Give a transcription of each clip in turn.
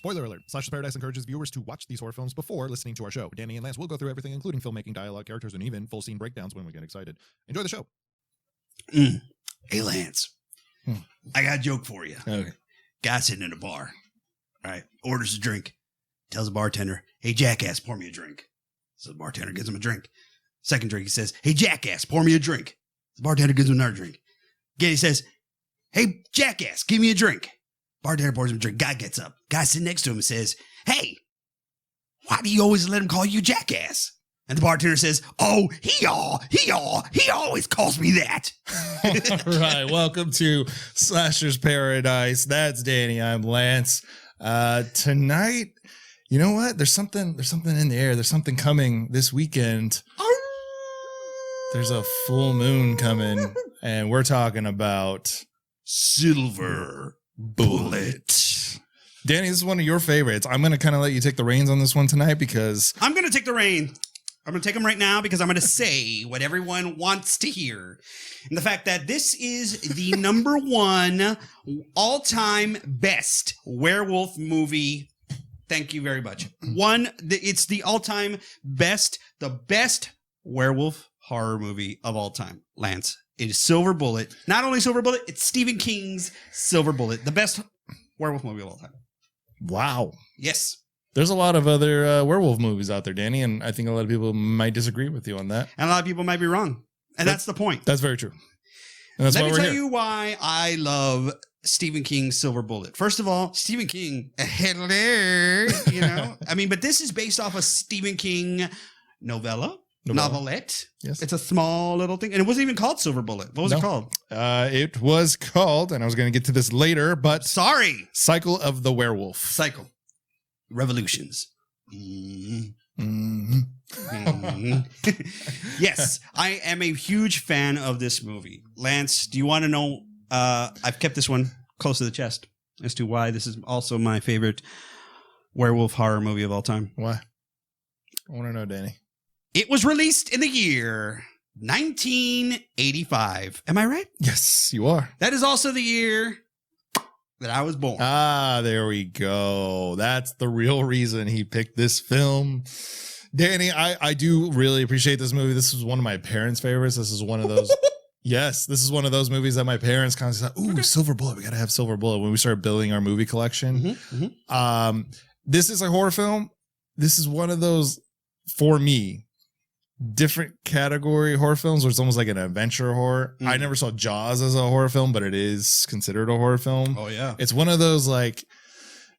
Spoiler alert, Slash's Paradise encourages viewers to watch these horror films before listening to our show. Danny and Lance will go through everything, including filmmaking, dialogue, characters, and even full scene breakdowns when we get excited. Enjoy the show. Hey, Lance. I got a joke for you. Okay. Guy sitting in a bar. All right. Orders a drink. Tells the bartender, hey, jackass, pour me a drink. So the bartender gives him a drink. Second drink, he says, hey, jackass, pour me a drink. The bartender gives him another drink. Again, he says, hey, jackass, give me a drink. Bartender pours him a drink. Guy gets up. Guy sitting next to him says, hey, why do you always let him call you jackass? And the bartender says, oh, he always calls me that. All right. Welcome to Slasher's Paradise. That's Danny. I'm Lance. Tonight, you know what? There's something in the air. There's something coming this weekend. There's a full moon coming, and we're talking about Silver Bullet. Danny, this is one of your favorites. I'm going to kind of let you take the reins on this one tonight because I'm going to take the rein. I'm going to take them right now because I'm going to say what everyone wants to hear. And the fact that this is the number one all-time best werewolf movie. Thank you very much. It's the all-time best, the best werewolf horror movie of all time. Lance, it is Silver Bullet. Not only Silver Bullet, it's Stephen King's Silver Bullet, the best werewolf movie of all time. wow. Yes. There's a lot of other werewolf movies out there, Danny, and I think a lot of people might disagree with you on that. And a lot of people might be wrong. And that's the point. That's very true. And that's Let why me we're tell here. you why I love Stephen King's Silver Bullet. First of all, Stephen King, hello, you know. I mean, but this is based off a Stephen King novelette. Yes. It's a small little thing. And it wasn't even called Silver Bullet. What was it called? It was called, and I was going to get to this later, but Sorry. Cycle of the Werewolf. Cycle. Revolutions. Yes, I am a huge fan of this movie. Lance, do you want to know? I've kept this one close to the chest as to why this is also my favorite werewolf horror movie of all time. Why? I want to know, Danny. It was released in the year 1985. Am I right? Yes, you are. That is also the year that I was born. Ah, there we go. That's the real reason he picked this film. Danny, I do really appreciate this movie. This was one of my parents' favorites. This is one of those. Yes, this is one of those movies that my parents constantly said, ooh, Silver Bullet. We got to have Silver Bullet when we started building our movie collection. This is a horror film. This is one of those, for me, different category horror films where it's almost like an adventure horror. I never saw Jaws as a horror film, but it is considered a horror film. Oh, yeah. It's one of those like,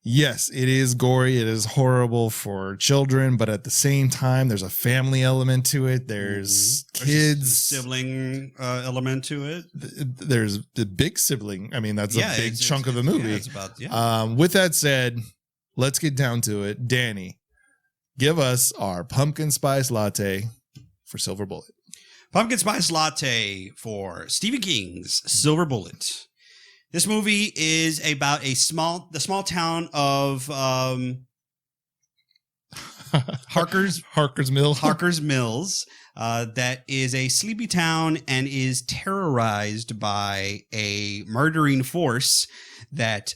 yes, it is gory. It is horrible for children, but at the same time, there's a family element to it. There's kids. There's a sibling element to it. There's the big sibling. I mean, that's a big chunk of the movie. Yeah, it's about, with that said, let's get down to it. Danny, give us our pumpkin spice latte for Silver Bullet. Pumpkin spice latte for Stephen King's Silver Bullet. This movie is about the small town of Harker's Mills. That is a sleepy town and is terrorized by a murdering force that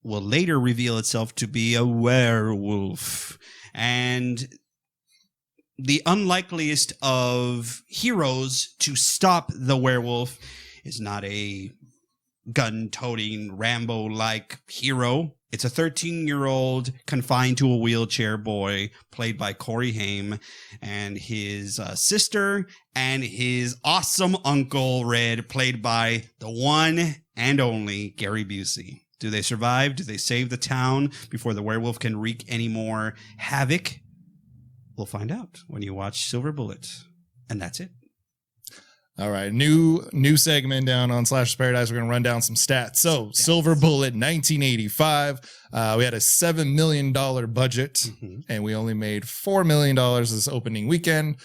will later reveal itself to be a werewolf. And the unlikeliest of heroes to stop the werewolf is not a gun-toting Rambo-like hero. It's a 13-year-old confined to a wheelchair boy played by Corey Haim and his sister and his awesome uncle Red played by the one and only Gary Busey. Do they survive? Do they save the town before the werewolf can wreak any more havoc? We'll find out when you watch Silver Bullet. And that's it. All right. New segment down on Slasher's Paradise. We're going to run down some stats. So Silver Bullet, 1985. We had a $7 million budget and we only made $4 million this opening weekend,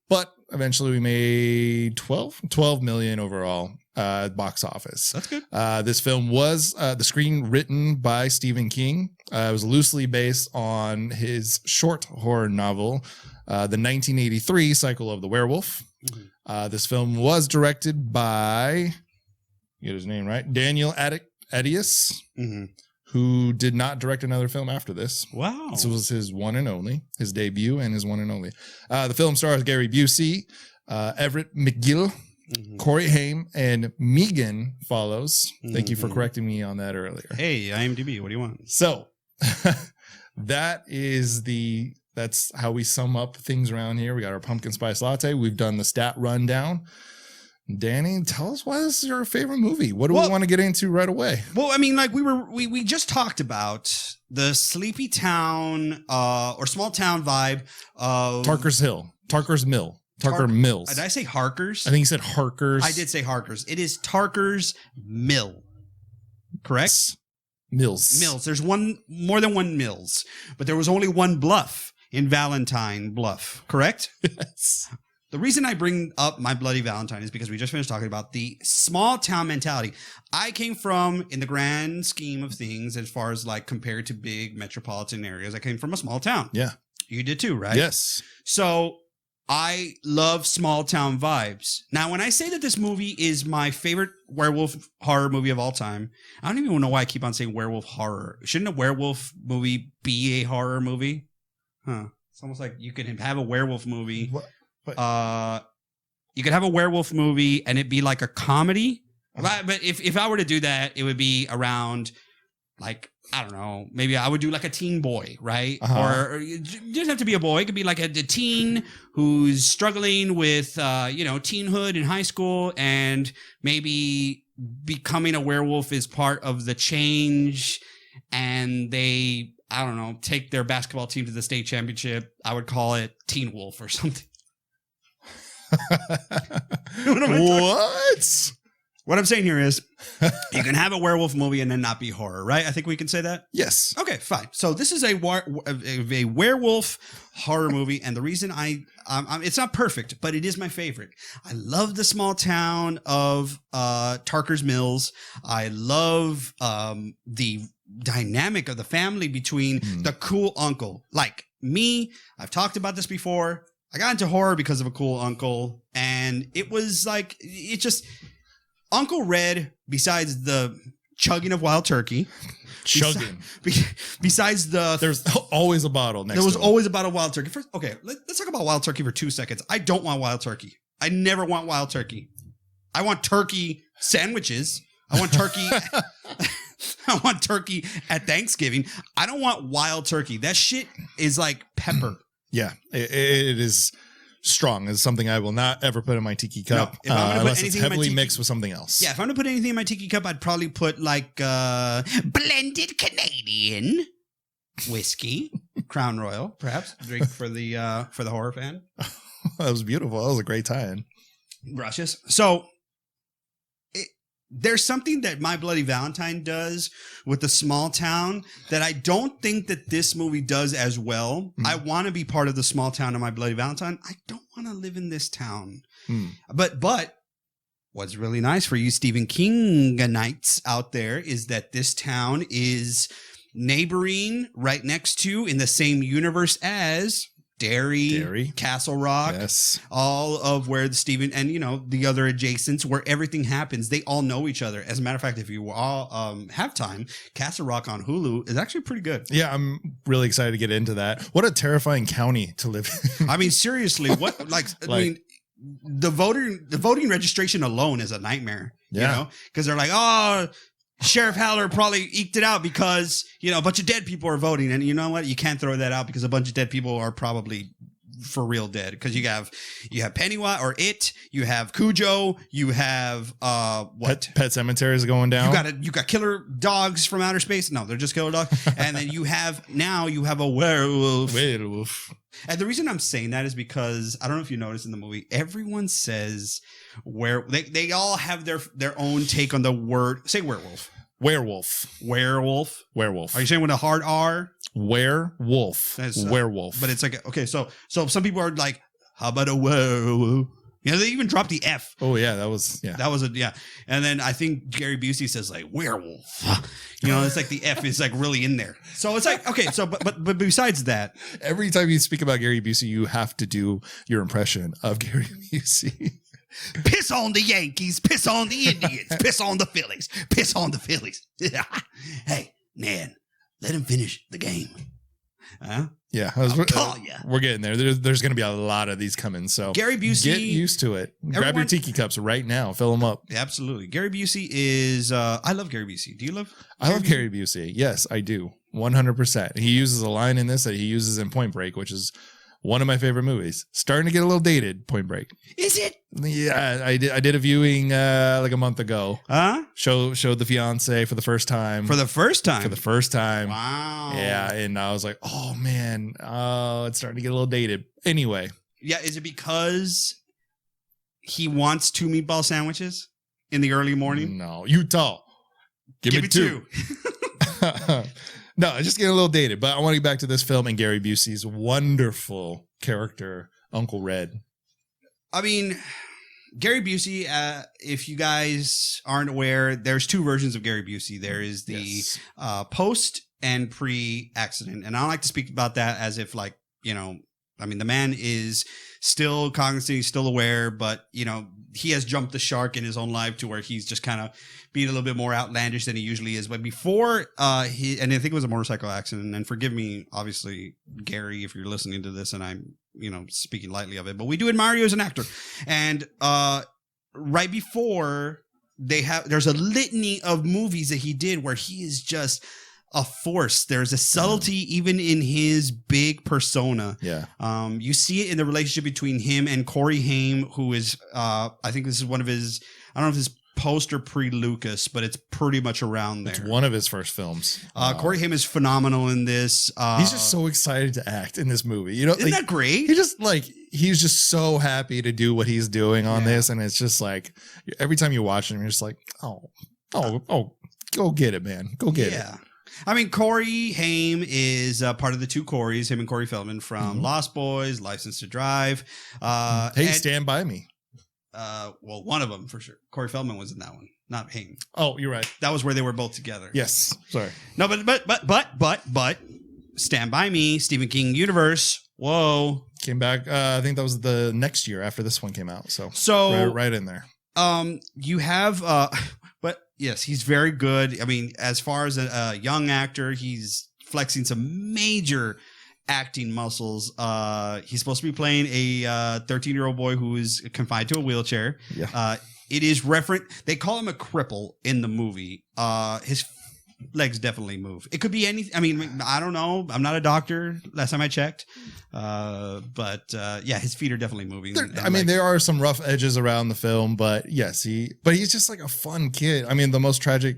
but eventually we made 12 million overall box office. That's good. This film was the screen written by Stephen King. It was loosely based on his short horror novel, the 1983 Cycle of the Werewolf. This film was directed by, get his name right, Daniel Attias, who did not direct another film after this. Wow. This was his one and only, his debut and his one and only. The film stars Gary Busey, Everett McGill, Corey Haim, and Megan follows. Thank you for correcting me on that earlier. Hey, IMDb, what do you want? So that's how we sum up things around here. We got our pumpkin spice latte. We've done the stat rundown. Danny, tell us why this is your favorite movie. What do we want to get into right away? Well, I mean, like we just talked about the sleepy town or small town vibe of Tarker's Mill. Tarker Mills. Did I say Harkers? I think you said Harkers. I did say Harkers. It is Tarker's Mill. Correct? Mills. There's more than one Mills, but there was only one Bluff in Valentine Bluff. Correct? Yes. The reason I bring up My Bloody Valentine is because we just finished talking about the small town mentality. I came from, in the grand scheme of things, as far as like compared to big metropolitan areas, I came from a small town. Yeah. You did too, right? Yes. So I love small town vibes. Now, when I say that this movie is my favorite werewolf horror movie of all time, I don't even know why I keep on saying werewolf horror. Shouldn't a werewolf movie be a horror movie? Huh. It's almost like you can have a werewolf movie. What? You could have a werewolf movie and it'd be like a comedy. But if I were to do that, it would be around like, I don't know, maybe I would do like a teen boy, right? Or it doesn't have to be a boy. It could be like a teen who's struggling with, teenhood in high school, and maybe becoming a werewolf is part of the change, and they, I don't know, take their basketball team to the state championship. I would call it Teen Wolf or something. What I'm saying here is you can have a werewolf movie and then not be horror, right? I think we can say that. Yes. Okay, fine. So this is a werewolf horror movie, and the reason it's not perfect, but it is my favorite. I love the small town of Tarker's Mills. I love the dynamic of the family between the cool uncle. Like me, I've talked about this before. I got into horror because of a cool uncle, and it was like, it just, Uncle Red, besides the chugging of wild turkey, besides there's always a bottle next to there was him. always a bottle of wild turkey. First, okay, let's talk about wild turkey for 2 seconds. I don't want wild turkey. I never want wild turkey. I want turkey sandwiches. I want turkey. I want turkey at Thanksgiving. I don't want wild turkey. That shit is like pepper. Yeah, it is strong. It's something I will not ever put in my tiki cup unless it's heavily mixed with something else. Yeah, if I'm going to put anything in my tiki cup, I'd probably put like blended Canadian whiskey, Crown Royal, perhaps. Drink for the horror fan. That was beautiful. That was a great tie-in. Gracias. So there's something that My Bloody Valentine does with the small town that I don't think that this movie does as well. I want to be part of the small town of My Bloody Valentine. I don't want to live in this town. But what's really nice for you Stephen Kinganites out there is that this town is neighboring right next to, in the same universe as, Derry, Castle Rock, yes, all of where Stephen and the other adjacents, where everything happens, they all know each other. As a matter of fact, if you all have time, Castle Rock on Hulu is actually pretty good. Yeah, I'm really excited to get into that. What a terrifying county to live in. I mean, seriously, what I mean, the voting registration alone is a nightmare. Yeah, because they're like, oh, Sheriff Haller probably eked it out because, a bunch of dead people are voting. And you know what? You can't throw that out because a bunch of dead people are probably for real dead. Because you have Pennywise or It, you have Cujo, you have what? Pet Cemeteries going down. You got killer dogs from outer space. No, they're just killer dogs. And then you have a werewolf. And the reason I'm saying that is because I don't know if you noticed in the movie, everyone says they all have their own take on the word. Say werewolf. Werewolf. Are you saying with a hard R? Werewolf. Werewolf. But it's like, okay, so some people are like, how about a werewolf? They even dropped the F. Oh yeah, that was. And then I think Gary Busey says like werewolf. It's like the F is like really in there. So it's like, okay, so but besides that, every time you speak about Gary Busey, you have to do your impression of Gary Busey. Piss on the Yankees, piss on the Indians, piss on the Phillies, piss on the Phillies. Hey, Ned, let him finish the game. Huh? Yeah, I'll call ya. we're getting there. There's going to be a lot of these coming. So Gary Busey, get used to it. Grab your tiki cups right now. Fill them up. Absolutely. Gary Busey is. I love Gary Busey. Do you love? I love Gary Busey. Yes, I do. 100%. He uses a line in this that he uses in Point Break, which is one of my favorite movies. Starting to get a little dated, Point Break. Is it? Yeah, I did a viewing like a month ago. Huh? Showed the fiance for the first time. For the first time? For the first time. Wow. Yeah, and I was like, oh, man. Oh, it's starting to get a little dated. Anyway. Yeah, is it because he wants 2 meatball sandwiches in the early morning? No. Utah. Give me 2. No, it's just getting a little dated. But I want to get back to this film and Gary Busey's wonderful character, Uncle Red. I mean, Gary Busey, if you guys aren't aware, there's 2 versions of Gary Busey. There is the post and pre-accident. And I don't like to speak about that as if like, you know, I mean, the man is still cognizant, he's still aware, but, you know, he has jumped the shark in his own life to where he's just kind of being a little bit more outlandish than he usually is. But before and I think it was a motorcycle accident, and forgive me, obviously, Gary, if you're listening to this and I'm, you know, speaking lightly of it, but we do admire you as an actor. And right before there's a litany of movies that he did where he is just a force. There's a subtlety even in his big persona. Yeah. You see it in the relationship between him and Corey Haim, who is, I think this is one of his, I don't know if it's post or pre-Lucas, but it's pretty much around there. It's one of his first films. Corey Haim is phenomenal in this. He's just so excited to act in this movie. You know, isn't that great? He's just so happy to do what he's doing on this. And it's just like, every time you watch him, you're just like, oh, go get it, man. Go get it. I mean, Corey Haim is part of the 2 Coreys, him and Corey Feldman from Lost Boys, License to Drive. Stand By Me. Well, one of them for sure. Corey Feldman was in that one, not Haim. Oh, you're right. That was where they were both together. Yes. Sorry. No, but Stand By Me, Stephen King universe. Whoa. Came back. I think that was the next year after this one came out. So right in there. You have, but yes, he's very good. I mean, as far as a young actor, he's flexing some major acting muscles. He's supposed to be playing a 13-year-old boy who is confined to a wheelchair. Yeah. It is they call him a cripple in the movie. His legs definitely move. It could be anything. I mean, I don't know. I'm not a doctor. Last time I checked. But his feet are definitely moving. There are some rough edges around the film, but yes, he's just like a fun kid. I mean, the most tragic,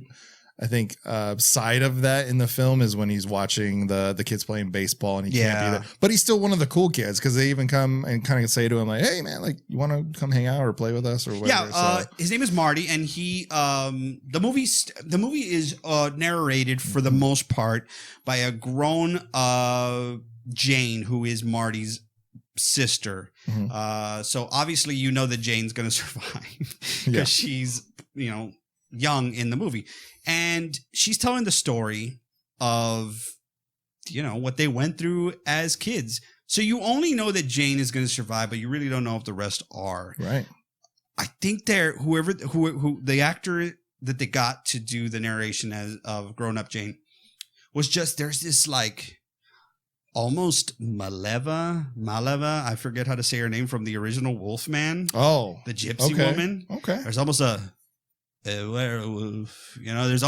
I think, side of that in the film is when he's watching the kids playing baseball and he can't be there. But he's still one of the cool kids because they even come and kind of say to him like, "Hey, man, like you want to come hang out or play with us or whatever." Yeah, his name is Marty, and he the movie is narrated for the most part by a grown Jane, who is Marty's sister. So obviously you know that Jane's going to survive because she's, you know, young in the movie. And she's telling the story of, you know, what they went through as kids. So you only know that Jane is going to survive, but you really don't know if the rest are. Right. I think who the actor that they got to do the narration of grown up Jane was just, there's this like almost Maleva. I forget how to say her name from the original Wolfman. Oh, the gypsy woman. Okay. There's almost a werewolf, you know, there's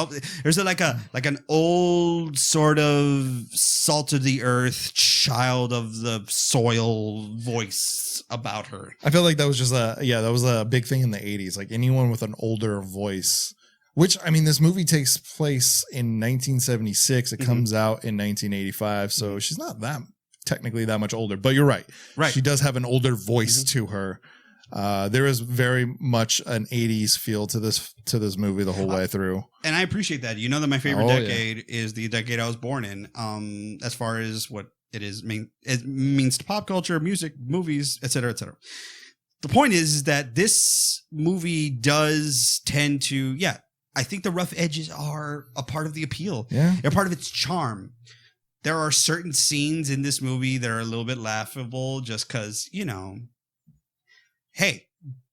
like an old sort of salt of the earth, child of the soil voice about her. I feel like that was just that was a big thing in the 80s. Like anyone with an older voice, which, I mean, this movie takes place in 1976. It comes out in 1985. So she's not technically that much older, but you're right. Right. She does have an older voice to her. There is very much an 80s feel to this movie the whole way through. And I appreciate that. You know that my favorite decade is the decade I was born in. As far as what it means to pop culture, music, movies, etc., etc. The point is that this movie does tend to, I think the rough edges are a part of the appeal. Yeah. They're part of its charm. There are certain scenes in this movie that are a little bit laughable just because, you know, hey,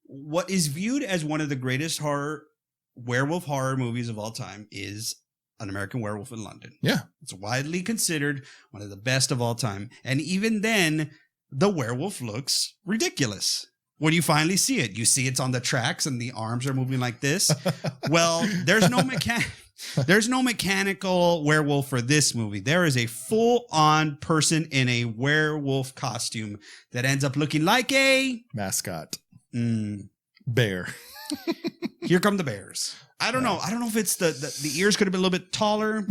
what is viewed as one of the greatest werewolf horror movies of all time is An American Werewolf in London. Yeah. It's widely considered one of the best of all time. And even then, the werewolf looks ridiculous. When you finally see it, you see it's on the tracks and the arms are moving like this. Well, there's no mechanical werewolf for this movie. There is a full-on person in a werewolf costume that ends up looking like a Mascot. Bear. Here come the bears. I don't know. I don't know if it's the ears could have been a little bit taller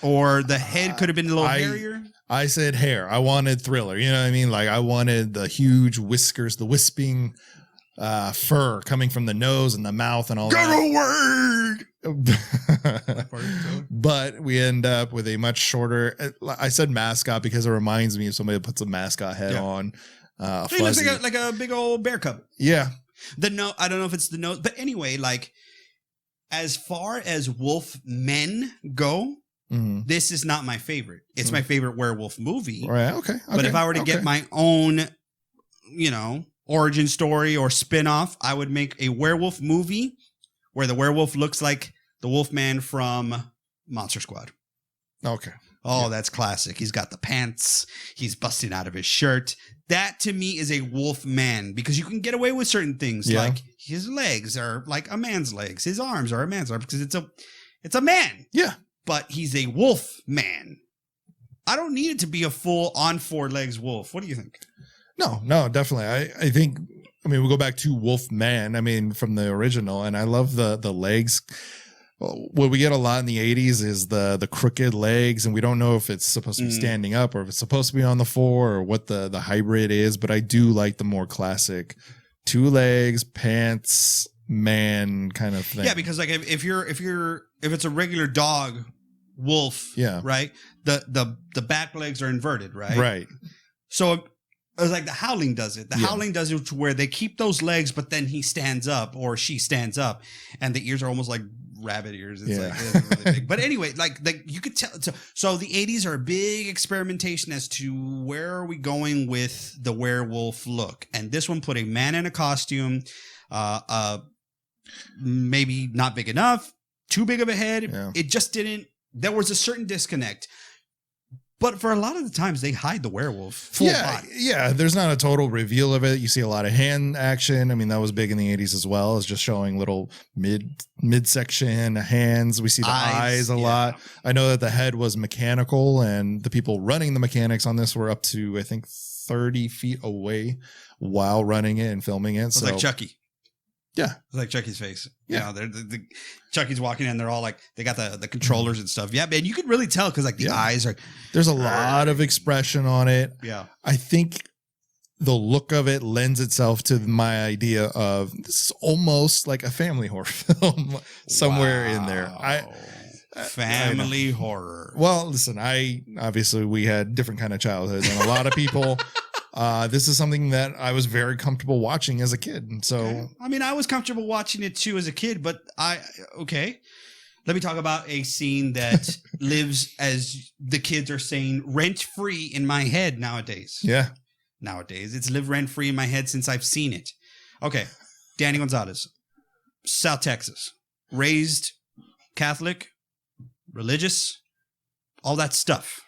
or the head could have been a little hairier. I said hair. I wanted Thriller. You know what I mean? Like, I wanted the huge whiskers, the wisping fur coming from the nose and the mouth and all that. But we end up with a much shorter. I said mascot because it reminds me of somebody that puts a mascot head on. He looks like a big old bear cub. Yeah. I don't know if it's the nose, but anyway, like as far as wolf men go, this is not my favorite. It's my favorite werewolf movie. Right. Okay. But if I were to get my own, origin story or spin-off, I would make a werewolf movie where the werewolf looks like the Wolfman from Monster Squad. Okay. Oh, that's classic. He's got the pants. He's busting out of his shirt. That to me is a wolf man because you can get away with certain things like his legs are like a man's legs. His arms are a man's arms because it's a man. Yeah. But he's a wolf man. I don't need it to be a full on four legs wolf. What do you think? No, definitely. I think, we go back to Wolf Man, from the original, and I love the legs. What we get a lot in the 80s is the crooked legs, and we don't know if it's supposed to be standing up or if it's supposed to be on the floor or what the hybrid is, but I do like the more classic 2 legs, pants, man kind of thing. Yeah, because like if it's a regular dog wolf, right? The back legs are inverted, right? Right. So it's like the Howling does it. The Howling does it to where they keep those legs, but then he stands up or she stands up, and the ears are almost like rabbit ears. It's it's really big. But anyway, like you could tell. So the 80s are a big experimentation as to where are we going with the werewolf look, and this one put a man in a costume, maybe not big enough, too big of a head. Yeah. It just didn't. There was a certain disconnect. But for a lot of the times, they hide the werewolf full body. Yeah, there's not a total reveal of it. You see a lot of hand action. That was big in the 80s as well. It's just showing little midsection hands. We see the eyes a lot. I know that the head was mechanical, and the people running the mechanics on this were up to, I think, 30 feet away while running it and filming it. It's like Chucky. Yeah. It's like Chucky's face. Yeah. Chucky's walking in, they're all like, they got the controllers and stuff. Yeah, man, you could really tell because like the eyes are. There's a lot of expression on it. Yeah. I think the look of it lends itself to my idea of this is almost like a family horror film somewhere in there. Family horror. Well, listen, obviously we had different kind of childhoods, and a lot of people. This is something that I was very comfortable watching as a kid. And so, I was comfortable watching it too as a kid, but let me talk about a scene that lives, as the kids are saying, rent free in my head nowadays. Yeah. Nowadays. It's lived rent free in my head since I've seen it. Okay. Danny Gonzalez, South Texas, raised Catholic, religious, all that stuff.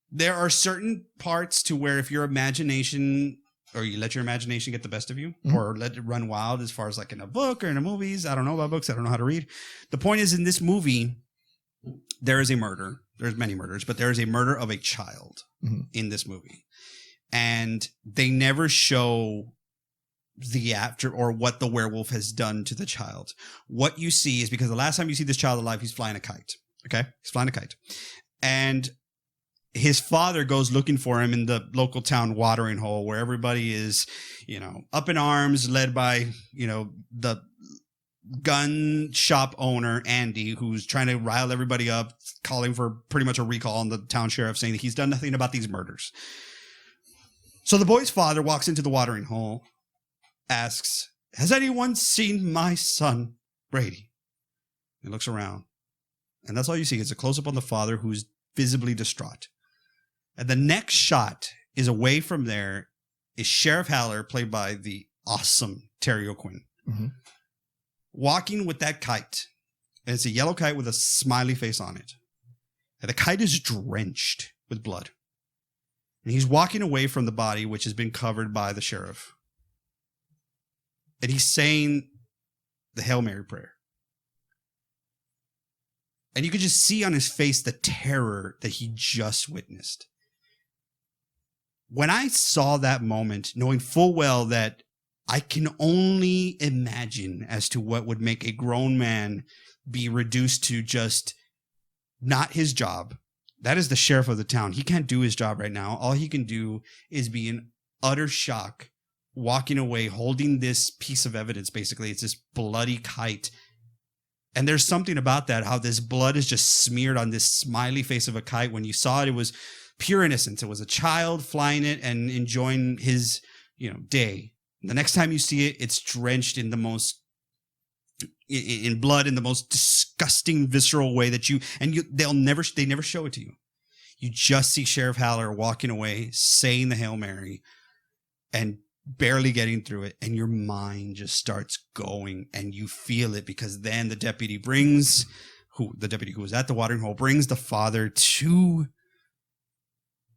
There are certain parts to where if your imagination, or you let your imagination get the best of you, or let it run wild as far as like in a book or in the movies. I don't know about books. I don't know how to read. The point is, in this movie, there is a murder. There's many murders, but there is a murder of a child in this movie. And they never show the after or what the werewolf has done to the child. What you see is, because the last time you see this child alive, he's flying a kite. Okay? He's flying a kite. And his father goes looking for him in the local town watering hole where everybody is, up in arms, led by, the gun shop owner, Andy, who's trying to rile everybody up, calling for pretty much a recall on the town sheriff, saying that he's done nothing about these murders. So the boy's father walks into the watering hole, asks, "Has anyone seen my son, Brady?" He looks around, and that's all you see. It's a close-up on the father, who's visibly distraught. And the next shot is away from there is Sheriff Haller, played by the awesome Terry O'Quinn, walking with that kite And it's a yellow kite with a smiley face on it. And the kite is drenched with blood. And he's walking away from the body, which has been covered by the sheriff. And he's saying the Hail Mary prayer. And you could just see on his face the terror that he just witnessed. When I saw that moment, knowing full well that I can only imagine as to what would make a grown man be reduced to just not his job. That is the sheriff of the town. He can't do his job right now. All he can do is be in utter shock, walking away, holding this piece of evidence. Basically, it's this bloody kite. And there's something about that, how this blood is just smeared on this smiley face of a kite. When you saw it, it was pure innocence. It was a child flying it and enjoying his, day. The next time you see it, it's drenched in the most in blood in the most disgusting, visceral way that they never show it to you. You just see Sheriff Haller walking away, saying the Hail Mary, and barely getting through it, and your mind just starts going, and you feel it, because then the deputy who was at the watering hole brings the father to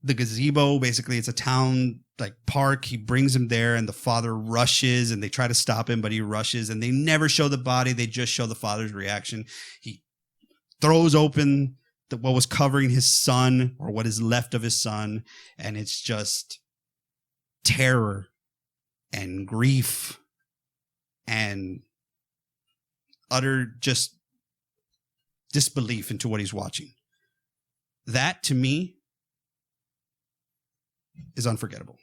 the gazebo. Basically, it's a town park. He brings him there, and the father rushes, and they try to stop him, but he rushes, and they never show the body. They just show the father's reaction. He throws open what was covering his son, or what is left of his son, and it's just terror and grief and utter just disbelief into what he's watching. That, to me, is unforgettable.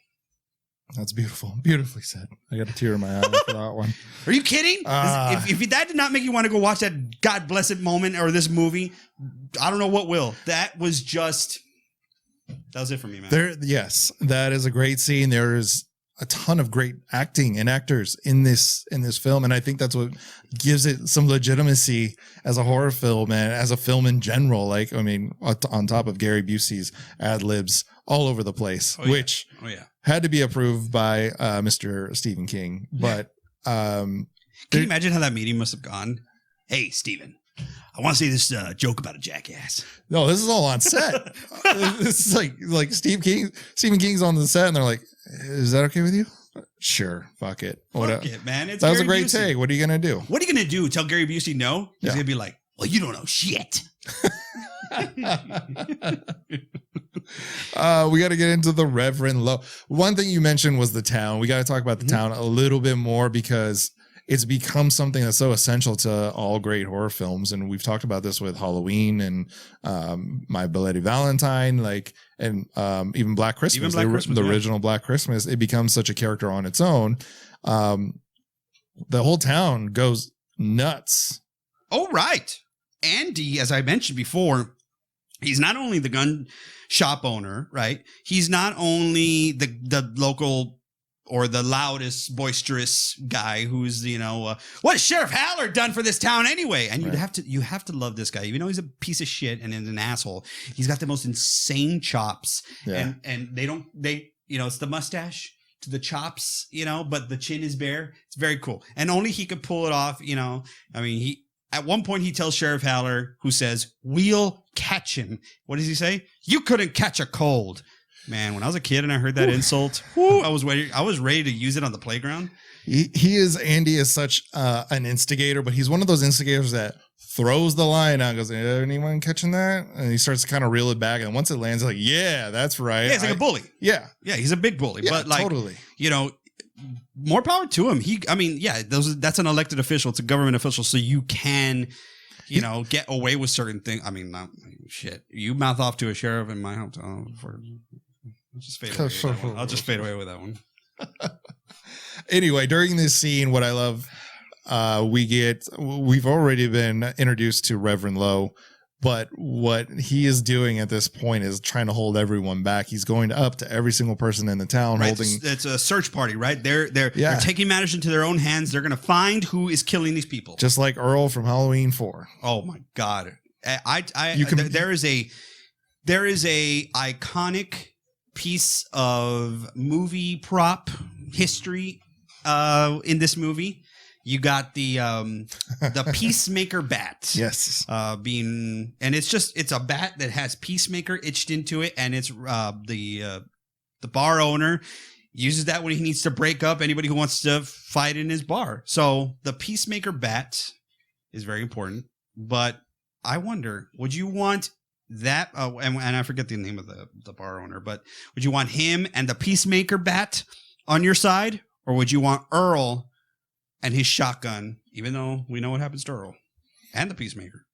That's beautiful. Beautifully said. I got a tear in my eye for that one. Are you kidding? If that did not make you want to go watch that God blessed moment or this movie, I don't know what will. That was it for me, man. Yes, that is a great scene. There is a ton of great acting and actors in this film, and I think that's what gives it some legitimacy as a horror film and as a film in general. On top of Gary Busey's ad libs all over the place, which had to be approved by Mr. Stephen King. But can you imagine how that meeting must have gone? Hey, Stephen, I want to say this joke about a jackass. No, this is all on set. This is like Stephen King's on the set, and they're like, "Is that okay with you?" Sure, fuck it. Fuck it, man. It's that was Gary a great Busey. take. What are you gonna do? What are you gonna do? Tell Gary Busey no? He's gonna be like, "Well, you don't know shit." We got to get into the Reverend Lowe. One thing you mentioned was the town. We got to talk about the town a little bit more, because it's become something that's so essential to all great horror films. And we've talked about this with Halloween and My Bloody Valentine, and even Black Christmas, the original Black Christmas. It becomes such a character on its own. The whole town goes nuts. Oh, right. Andy, as I mentioned before, he's not only the gun shop owner, right? He's not only the local or the loudest, boisterous guy who's, what has Sheriff Haller done for this town anyway? And you have to love this guy. Even though he's a piece of shit and an asshole, he's got the most insane chops. Yeah. And it's the mustache to the chops, but the chin is bare. It's very cool. And only he could pull it off, at one point, he tells Sheriff Haller, who says, "We'll catch him." What does he say? "You couldn't catch a cold." Man, when I was a kid and I heard that insult, I was ready to use it on the playground. Andy is such an instigator, but he's one of those instigators that throws the line out and goes, "Anyone catching that?" And he starts to kind of reel it back. And once it lands, like, yeah, that's right. Yeah, he's like a bully. Yeah. Yeah, he's a big bully. Yeah, but totally. More power to him. That's an elected official. It's a government official, so you can, get away with certain things. Shit. You mouth off to a sheriff in my hometown. I'll just fade away with that one. Anyway, during this scene, what I love, we've already been introduced to Reverend Lowe. But what he is doing at this point is trying to hold everyone back. He's going up to every single person in the town, right, it's a search party, right? They're taking matters into their own hands. They're going to find who is killing these people, just like Earl from Halloween 4. Oh my God! There is a iconic piece of movie prop history in this movie. You got the Peacemaker bat. Yes. And it's a bat that has Peacemaker itched into it, and it's the bar owner uses that when he needs to break up anybody who wants to fight in his bar. So the Peacemaker bat is very important. But I wonder, would you want that? And I forget the name of the bar owner, but would you want him and the Peacemaker bat on your side, or would you want Earl and his shotgun? Even though we know what happens to Earl and the Peacemaker.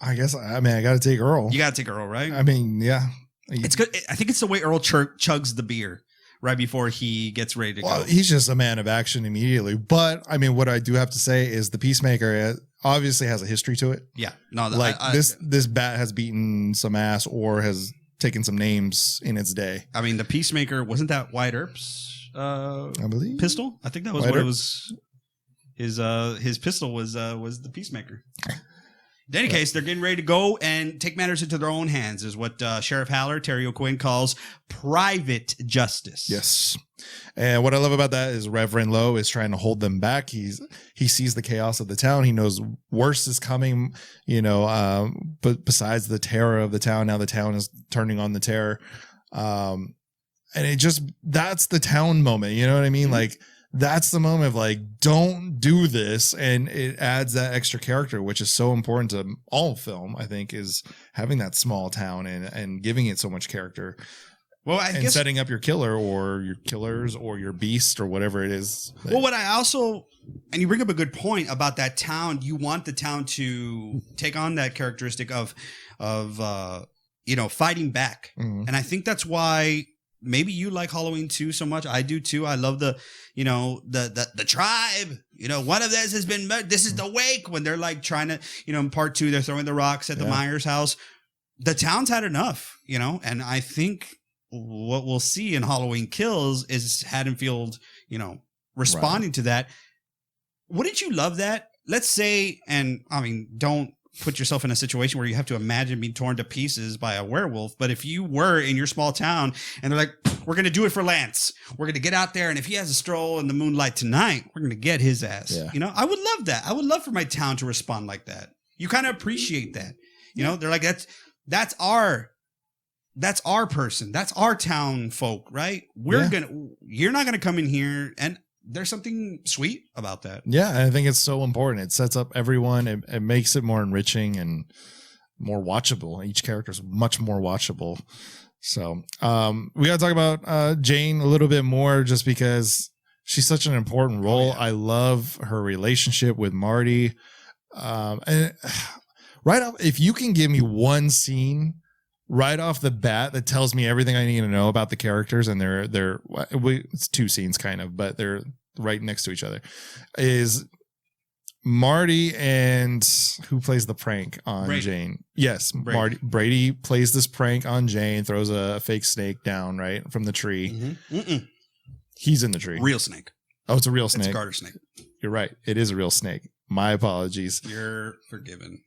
I guess I got to take Earl. You got to take Earl, right? I mean, yeah. It's good. I think it's the way Earl chugs the beer right before he gets ready to go. He's just a man of action immediately. But I mean, what I do have to say is the Peacemaker obviously has a history to it. Yeah. No, like this bat has beaten some ass or has taken some names in its day. I mean, the Peacemaker, wasn't that Wyatt Earp's I believe pistol? I think that was Wyatt what Earp. it was. His pistol was the Peacemaker. In any case, they're getting ready to go and take matters into their own hands, is what Sheriff Haller, Terry O'Quinn, calls private justice. Yes. And what I love about that is Reverend Lowe is trying to hold them back. He sees the chaos of the town. He knows worse is coming, but besides the terror of the town, now the town is turning on the terror. And that's the town moment. You know what I mean? Mm-hmm. Like, that's the moment of like, don't do this. And it adds that extra character, which is so important to all film, I think, is having that small town and giving it so much character. Well, I guess setting up your killer or your killers or your beast or whatever it is. Well, and you bring up a good point about that town. You want the town to take on that characteristic of fighting back. Mm-hmm. And I think that's why maybe you like Halloween 2 so much. I do too. I love the tribe. One of theirs has been murdered. This is the wake, when they're like trying to, in part 2, they're throwing the rocks at the Myers house. The town's had enough, and I think what we'll see in Halloween Kills is Haddonfield, responding to that. Wouldn't you love that? Let's say, and I mean, don't put yourself in a situation where you have to imagine being torn to pieces by a werewolf. But if you were in your small town and they're like, we're going to do it for Lance. We're going to get out there. And if he has a stroll in the moonlight tonight, we're going to get his ass. Yeah. I would love that. I would love for my town to respond like that. You kind of appreciate that. They're like, that's our person. That's our town folk, right? You're not going to come in here, and there's something sweet about that. Yeah, I think it's so important. It sets up everyone. It makes it more enriching and more watchable. Each character is much more watchable. So we got to talk about Jane a little bit more, just because she's such an important role. I love her relationship with Marty. And right off, if you can give me one scene right off the bat that tells me everything I need to know about the characters, and it's 2 scenes kind of, but they're right next to each other, is Marty and who plays the prank on Brady. Jane? Yes, Brady plays this prank on Jane, throws a fake snake down right from the tree. Mm-hmm. He's in the tree. Real snake. Oh, it's a real snake. It's a garter snake. You're right. It is a real snake. My apologies. You're forgiven.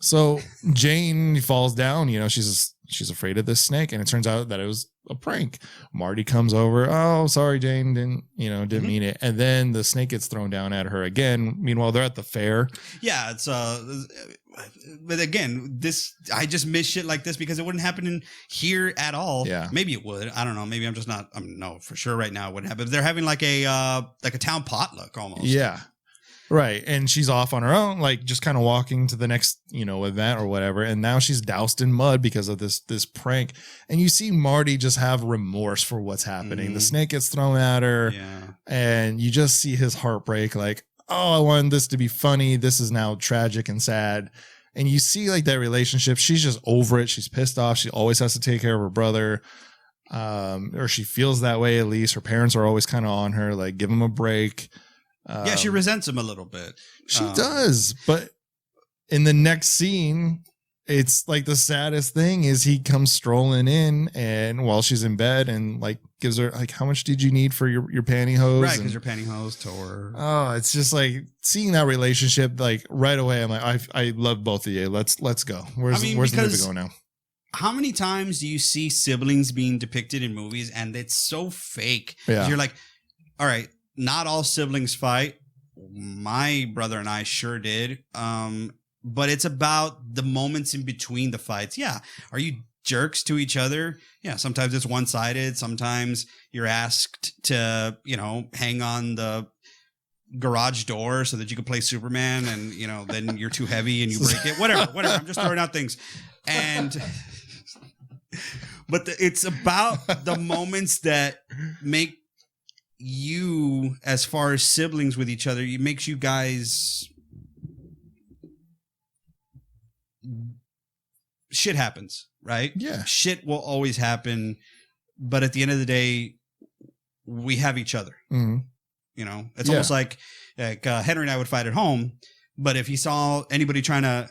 So Jane falls down, she's afraid of this snake, and it turns out that it was a prank. Marty comes over. Oh, sorry, Jane, didn't mean it. And then the snake gets thrown down at her again. Meanwhile, they're at the fair. Yeah, it's but again, I just miss shit like this because it wouldn't happen in here at all. Yeah. Maybe it would. I don't know. Maybe I'm just not, no, for sure right now it wouldn't happen. They're having like a town potluck almost. Yeah. Right. And she's off on her own, like just kind of walking to the next, event or whatever. And now she's doused in mud because of this prank. And you see Marty just have remorse for what's happening. Mm-hmm. The snake gets thrown at her. Yeah. And you just see his heart break, like, oh, I wanted this to be funny. This is now tragic and sad. And you see like that relationship. She's just over it. She's pissed off. She always has to take care of her brother. Or she feels that way, at least. Her parents are always kind of on her, like, give him a break. She resents him a little bit. She does, but in the next scene, it's like the saddest thing is he comes strolling in, and while she's in bed, and like gives her like, how much did you need for your pantyhose? Right, because your pantyhose tore. Oh, it's just like seeing that relationship like right away. I'm like, I love both of you. Let's go. Where's the movie going now? How many times do you see siblings being depicted in movies, and it's so fake? Yeah. You're like, all right. Not all siblings fight, my brother and I sure did. But it's about the moments in between the fights. Yeah. Are you jerks to each other? Yeah. Sometimes it's one-sided. Sometimes you're asked to, hang on the garage door so that you can play Superman, and then you're too heavy and you break it. Whatever. I'm just throwing out things. And but it's about the moments that make you, as far as siblings with each other, it makes you guys. Shit happens, right? Yeah. Shit will always happen, but at the end of the day, we have each other. Mm-hmm. It's almost like Henry and I would fight at home, but if he saw anybody trying to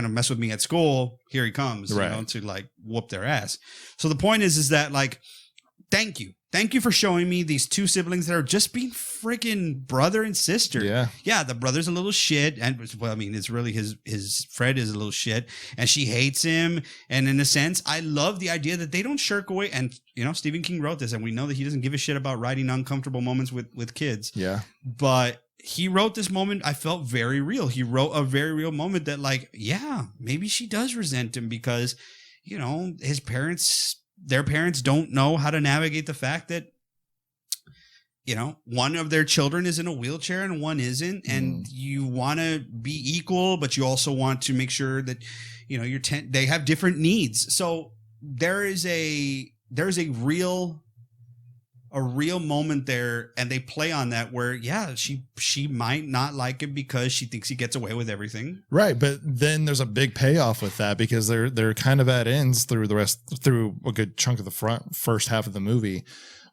mess with me at school, here he comes, to like whoop their ass. So the point is that like, thank you for showing me these two siblings that are just being freaking brother and sister. Yeah. The brother's a little shit. And it's really his Fred is a little shit, and she hates him. And in a sense, I love the idea that they don't shirk away. And, Stephen King wrote this, and we know that he doesn't give a shit about writing uncomfortable moments with kids. Yeah. But he wrote this moment. I felt very real. He wrote a very real moment that like, yeah, maybe she does resent him because, their parents don't know how to navigate the fact that, one of their children is in a wheelchair and one isn't. And you want to be equal, but you also want to make sure that, they have different needs. So there is a real moment there, and they play on that where, yeah, she might not like him because she thinks he gets away with everything. Right. But then there's a big payoff with that, because they're kind of at ends through a good chunk of the first half of the movie.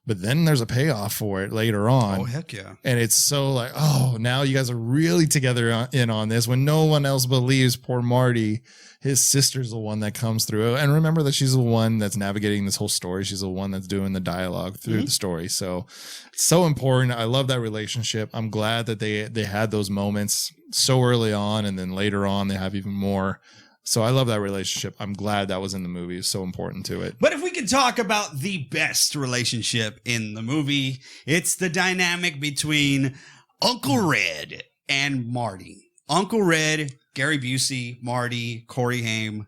But then there's a payoff for it later on. Oh, heck yeah. And it's so like, oh, now you guys are really together in on this when no one else believes poor Marty. His sister's the one that comes through. And remember that she's the one that's navigating this whole story. She's the one that's doing the dialogue through the story. So it's so important. I love that relationship. I'm glad that they had those moments so early on, and then later on they have even more. So I love that relationship. I'm glad that was in the movie. It's so important to it. But if we can talk about the best relationship in the movie, it's the dynamic between Uncle Red and Marty. Uncle Red, Gary Busey, Marty, Corey Haim.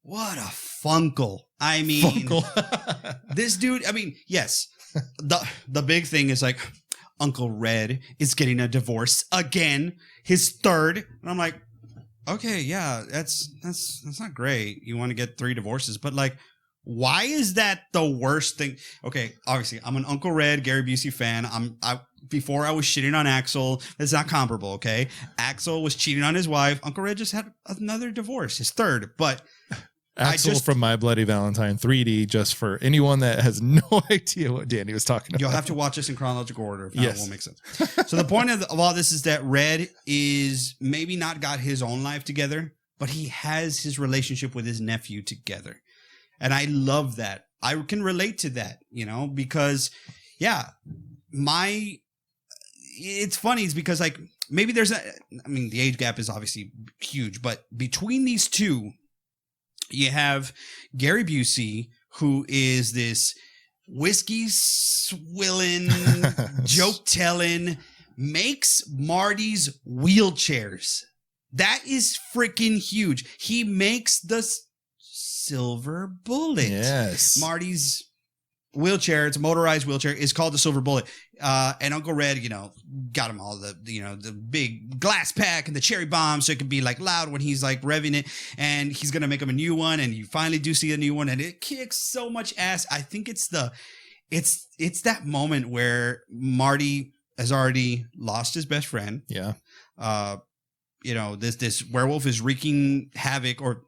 What a funkle. I mean, this dude, yes, the big thing is like, Uncle Red is getting a divorce again, his third. And I'm like, okay, yeah, that's not great. You want to get 3 divorces, but like, why is that the worst thing? Okay, obviously, I'm an Uncle Red, Gary Busey fan. Before I was shitting on Axel. That's not comparable, okay? Axel was cheating on his wife. Uncle Red just had another divorce, his third. But Axel from My Bloody Valentine 3D, just for anyone that has no idea what Danny was talking about. You'll have to watch this in chronological order. If not, it won't make sense. So the point of all this is that Red is maybe not got his own life together, but he has his relationship with his nephew together. And I love that. I can relate to that, because, yeah, it's funny. It's because, like, maybe the age gap is obviously huge, but between these two, you have Gary Busey, who is this whiskey swilling, joke telling, makes Marty's wheelchairs. That is freaking huge. He makes the Silver Bullet. Yes. Marty's wheelchair, it's a motorized wheelchair, is called the Silver Bullet. And Uncle Red, got him all the big glass pack and the cherry bomb, so it can be like loud when he's like revving it. And he's gonna make him a new one, and you finally do see a new one, and it kicks so much ass. I think it's that moment where Marty has already lost his best friend. Yeah. This werewolf is wreaking havoc, or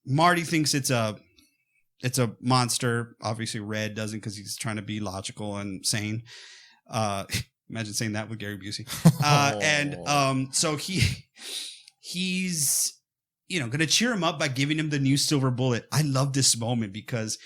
Marty thinks it's a monster. Obviously, Red doesn't, because he's trying to be logical and sane. Imagine saying that with Gary Busey. So he's going to cheer him up by giving him the new Silver Bullet. I love this moment because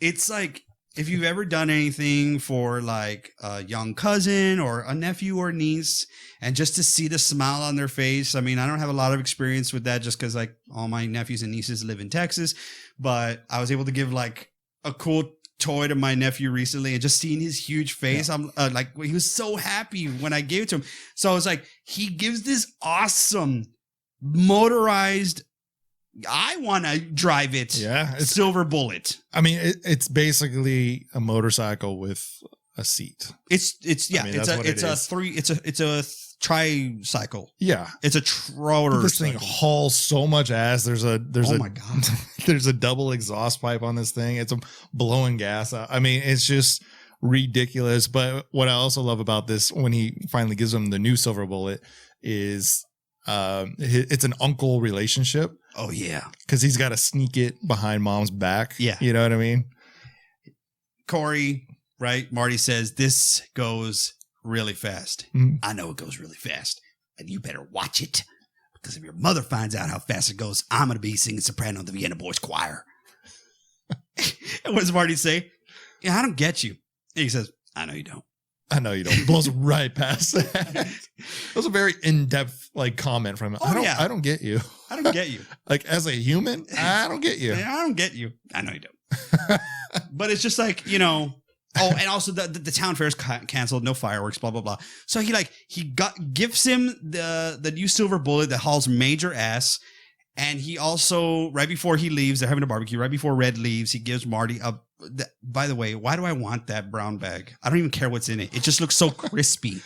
it's like, if you've ever done anything for like a young cousin or a nephew or niece, and just to see the smile on their face. I mean, I don't have a lot of experience with that just because like all my nephews and nieces live in Texas, but I was able to give like a cool toy to my nephew recently, and just seeing his huge face, I'm like, he was so happy when I gave it to him. So I was like, he gives this awesome motorized, I want to drive it. Yeah. Silver Bullet. I mean, it's basically a motorcycle with a seat. It's a tricycle. Yeah. It's a trotter. This thing hauls so much ass. There's oh my God. There's a double exhaust pipe on this thing. It's blowing gas out. I mean, it's just ridiculous. But what I also love about this, when he finally gives him the new Silver Bullet, is it's an uncle relationship. Oh yeah. Because he's got to sneak it behind mom's back. Yeah. You know what I mean? Corey, right? Marty says, this goes really fast. Mhm. I know it goes really fast, and you better watch it, because if your mother finds out how fast it goes, I'm going to be singing soprano in the Vienna Boys Choir. And what does Marty say? Yeah, I don't get you. And he says, I know you don't. I know you don't. Blows right past that. That was a very in-depth comment from him. Oh, I don't get you. I don't get you. Like, as a human, I don't get you. I don't get you. I know you don't. But it's just like, oh, and also the town fair's canceled, no fireworks, blah blah blah. So he gifts him the new Silver Bullet that hauls major ass, and he also, right before he leaves, they're having a barbecue. Right before Red leaves, he gives Marty a. By the way, why do I want that brown bag? I don't even care what's in it. It just looks so crispy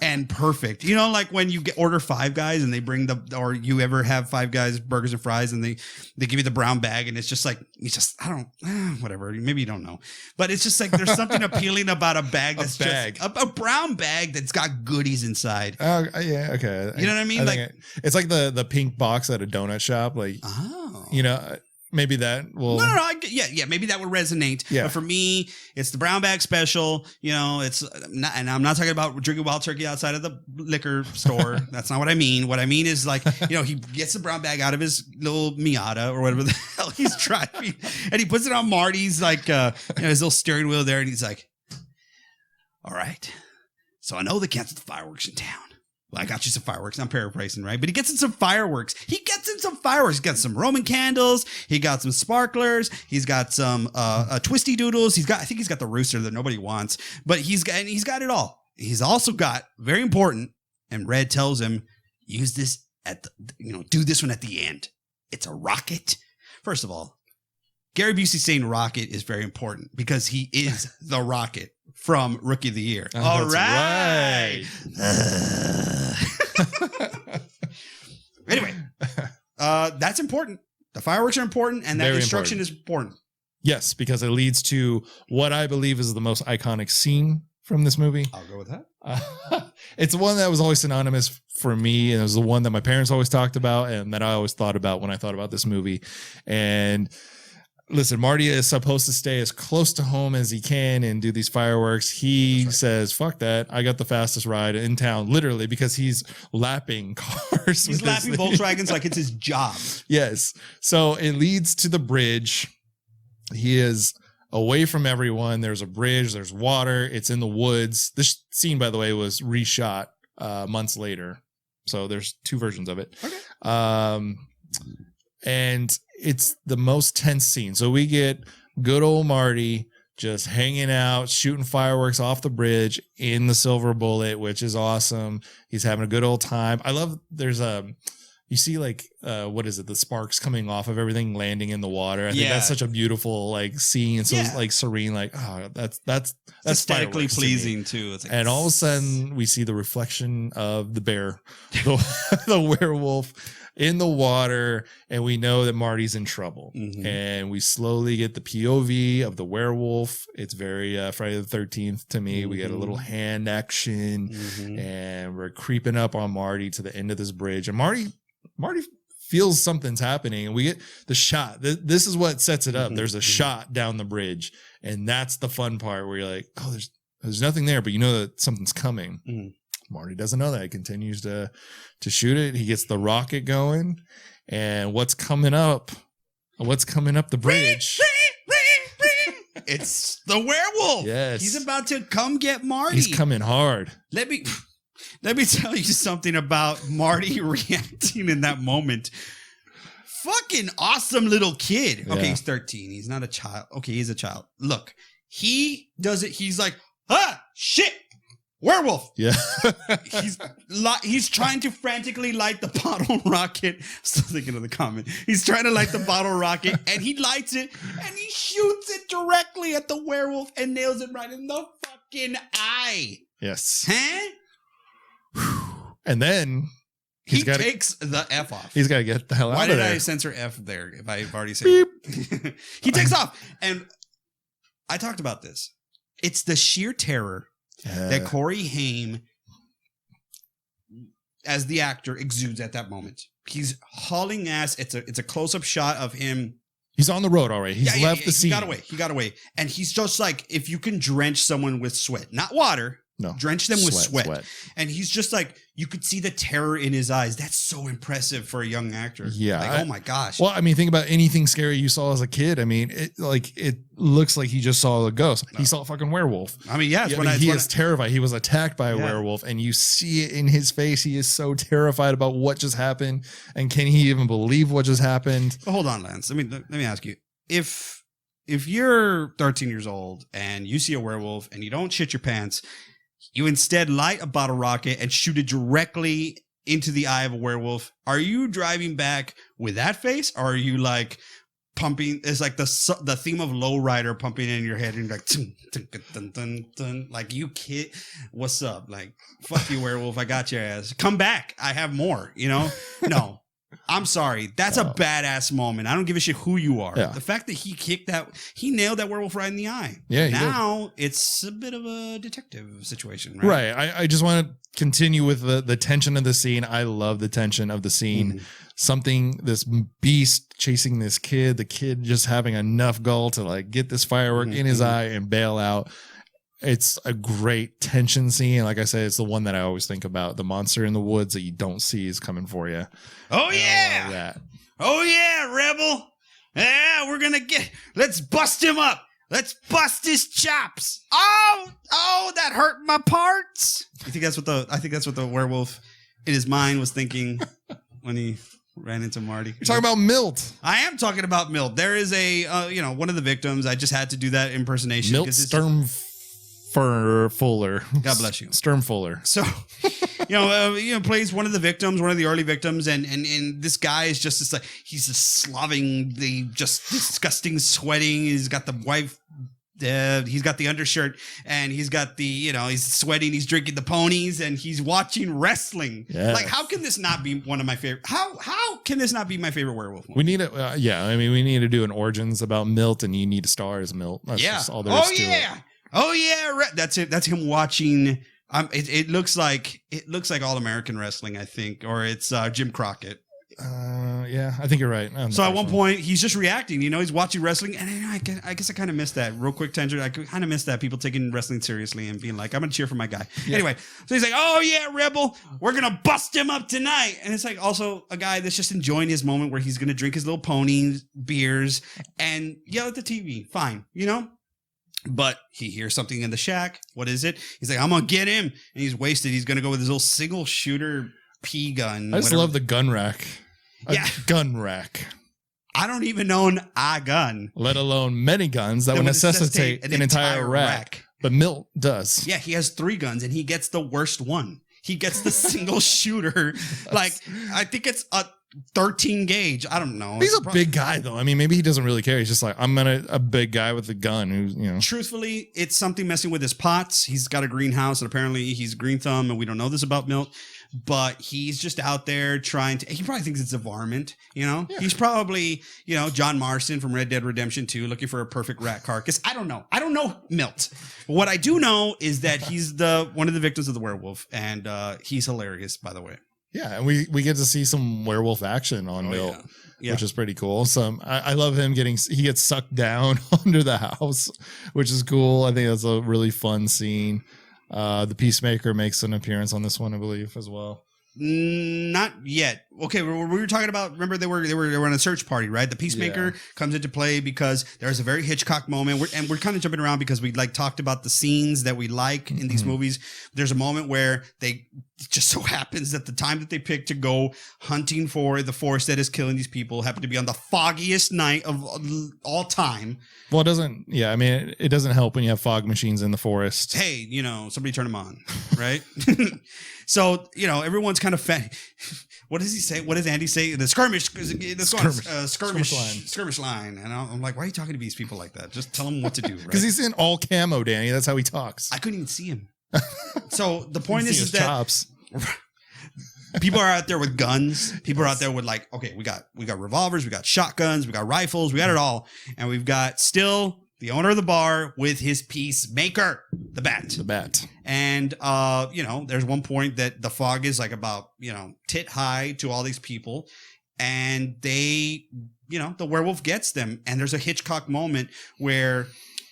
and perfect. Like when you order Five Guys and they bring or you ever have Five Guys burgers and fries and they give you the brown bag, and it's just like, whatever. Maybe you don't know, but it's just like, there's something appealing about a bag that's just a brown bag that's got goodies inside. Oh, yeah. Okay. You know what I mean? It's like the pink box at a donut shop. Maybe that will. No. Maybe that would resonate. Yeah. But for me, it's the brown bag special. It's not, and I'm not talking about drinking wild turkey outside of the liquor store. That's not what I mean. What I mean is he gets the brown bag out of his little Miata or whatever the hell he's driving, and he puts it on Marty's his little steering wheel there, and he's like, "All right, so I know they canceled the fireworks in town. Well, I got you some fireworks. I'm paraphrasing, right? But he gets in some fireworks. He got some Roman candles. He got some sparklers. He's got some twisty doodles. I think he's got the rooster that nobody wants. But he's got it all. He's also got, very important, and Red tells him, use this do this one at the end. It's a rocket. First of all, Gary Busey saying rocket is very important because he is the rocket from Rookie of the Year. All right. Anyway, that's important. The fireworks are important, and that Very instruction is important. Yes, because it leads to what I believe is the most iconic scene from this movie. I'll go with that. It's one that was always synonymous for me, and it was the one that my parents always talked about and that I always thought about when I thought about this movie. And listen, Marty is supposed to stay as close to home as he can and do these fireworks. He says, fuck that. I got the fastest ride in town, literally, because he's lapping cars. He's lapping Volkswagens like it's his job. Yes. So it leads to the bridge. He is away from everyone. There's a bridge. There's water. It's in the woods. This scene, by the way, was reshot months later. So there's two versions of it. Okay. And it's the most tense scene. So we get good old Marty just hanging out, shooting fireworks off the bridge in the Silver Bullet, which is awesome. He's having a good old time. I love, you see what is it? The sparks coming off of everything landing in the water. I think that's such a beautiful scene. So it's serene, that's aesthetically pleasing too. It's and all of a sudden we see the reflection of the bear, the werewolf in the water, and we know that Marty's in trouble. Mm-hmm. And we slowly get the POV of the werewolf. It's very Friday the 13th to me. Mm-hmm. We get a little hand action, and we're creeping up on Marty to the end of this bridge. And Marty feels something's happening, and we get the shot. This is what sets it up. There's a shot down the bridge, and that's the fun part where you're like, oh, there's nothing there, but you know that something's coming. Mm-hmm. Marty doesn't know that. He continues to shoot it. He gets the rocket going, and what's coming up the bridge? It's the werewolf. Yes. He's about to come get Marty. He's coming hard. Let me tell you something about Marty reacting in that moment. fucking awesome little kid. Okay, Yeah. he's 13. He's not a child. Okay, he's a child. Look, he does it. He's like, ah, shit, werewolf. Yeah. He's trying to frantically light the bottle rocket. Still thinking of the comment. He's trying to light the bottle rocket, and he lights it, and he shoots it directly at the werewolf and nails it right in the fucking eye. Yes. Huh? And then He takes the F off. he's got to get the hell Why out of did there. I censor F there if I've already said it? He takes off. And I talked about this. It's the sheer terror that Corey Haim, as the actor, exudes at that moment. He's hauling ass. It's a close-up shot of him. He's on the road already. He's left the scene. He got away. And he's just like, if you can drench someone with sweat, not water. No. Drench them with sweat. And he's just like, you could see the terror in his eyes. That's so impressive for a young actor. Yeah. Like, oh my gosh. Well, I mean, think about anything scary you saw as a kid. I mean, it looks like he just saw a ghost. No. He saw a fucking werewolf. I mean, yeah. He is terrified. He was attacked by a werewolf, and you see it in his face. He is so terrified about what just happened. And can he even believe what just happened? But hold on, Lance. Let me ask you. If you're 13 years old and you see a werewolf and you don't shit your pants, you instead light a bottle rocket and shoot it directly into the eye of a werewolf. Are you driving back with that face, or are you like pumping? It's like the theme of Lowrider pumping in your head, and you're like, dun, dun, dun, dun, dun, like, you kid, what's up? Like, fuck you, werewolf. I got your ass. Come back. I have more. You know? No. I'm sorry. That's a badass moment. I don't give a shit who you are. Yeah. The fact that he nailed that werewolf right in the eye. Yeah. Now it's a bit of a detective situation, right? Right. I just want to continue with the tension of the scene. I love the tension of the scene. This beast chasing this kid, the kid just having enough gall to like get this firework in his eye and bail out. It's a great tension scene. Like I said, it's the one that I always think about. The monster in the woods that you don't see is coming for you. Oh, yeah. Oh, yeah, Rebel. Yeah, let's bust him up. Let's bust his chops. Oh, that hurt my parts. I think that's what the werewolf in his mind was thinking when he ran into Marty. You're talking about Milt. I am talking about Milt. There is one of the victims. I just had to do that impersonation. Milt Fuller. God bless you. Sturm Fuller. So, plays one of the victims, one of the early victims, and this guy is just like, he's just slobbing, just disgusting sweating. He's got the wife, he's got the undershirt, and he's got he's sweating, he's drinking the ponies, and he's watching wrestling. Yes. Like, how can this not be one of my favorite? How can this not be my favorite werewolf movie? We need we need to do an origins about Milt, and you need to star as Milt. That's just all there is to it. Oh yeah, that's it. That's him watching. It looks like All American Wrestling, I think, or it's Jim Crockett. Yeah, I think you're right. So at one point, he's just reacting. He's watching wrestling, and I guess I kind of missed that. Real quick tangent, I kind of missed that. People taking wrestling seriously and being like, "I'm gonna cheer for my guy." Yeah. Anyway, so he's like, "Oh yeah, Rebel, we're gonna bust him up tonight." And it's like also a guy that's just enjoying his moment where he's gonna drink his little ponies, beers, and yell at the TV. Fine, But he hears something in the shack. What is it? He's like, I'm going to get him. And he's wasted. He's going to go with his little single shooter pea gun. I just love the gun rack. Gun rack. I don't even own a gun. Let alone many guns that would necessitate an entire rack. But Milt does. Yeah, he has 3 guns and he gets the worst one. He gets the single shooter. Like, I think it's a 13 gauge. I don't know. He's a big guy though. I mean, maybe he doesn't really care. He's just like, I'm a big guy with a gun who's, Truthfully, it's something messing with his pots. He's got a greenhouse and apparently he's green thumb, and we don't know this about Milt, but he's just out there he probably thinks it's a varmint, Yeah. He's probably, John Marston from Red Dead Redemption 2 looking for a perfect rat carcass. I don't know Milt. But what I do know is that he's one of the victims of the werewolf, and he's hilarious, by the way. Yeah, and we get to see some werewolf action on Milt, which is pretty cool. I love him he gets sucked down under the house, which is cool. I think that's a really fun scene. The Peacemaker makes an appearance on this one, I believe, as well. Not yet. okay, we were talking about. Remember, they were on a search party, right? The Peacemaker comes into play because there's a very Hitchcock moment, we're kind of jumping around because we like talked about the scenes that we like in these movies. There's a moment where it just so happens that the time that they picked to go hunting for the force that is killing these people happened to be on the foggiest night of all time. Well, it doesn't. Yeah, I mean, it doesn't help when you have fog machines in the forest. Hey, somebody turn them on, right? So everyone's kind of what does he say? What does Andy say? The skirmish line. And I'm like, why are you talking to these people like that? Just tell them what to do, right? Because he's in all camo, Danny. That's how he talks. I couldn't even see him. So the point is that chops. people are out there with guns. People are out there with we got revolvers, we got shotguns, we got rifles, we got it all, and we've got still the owner of the bar with his peacemaker, the bat. And, there's one point that the fog is like about, tit high to all these people. And they, the werewolf gets them. And there's a Hitchcock moment where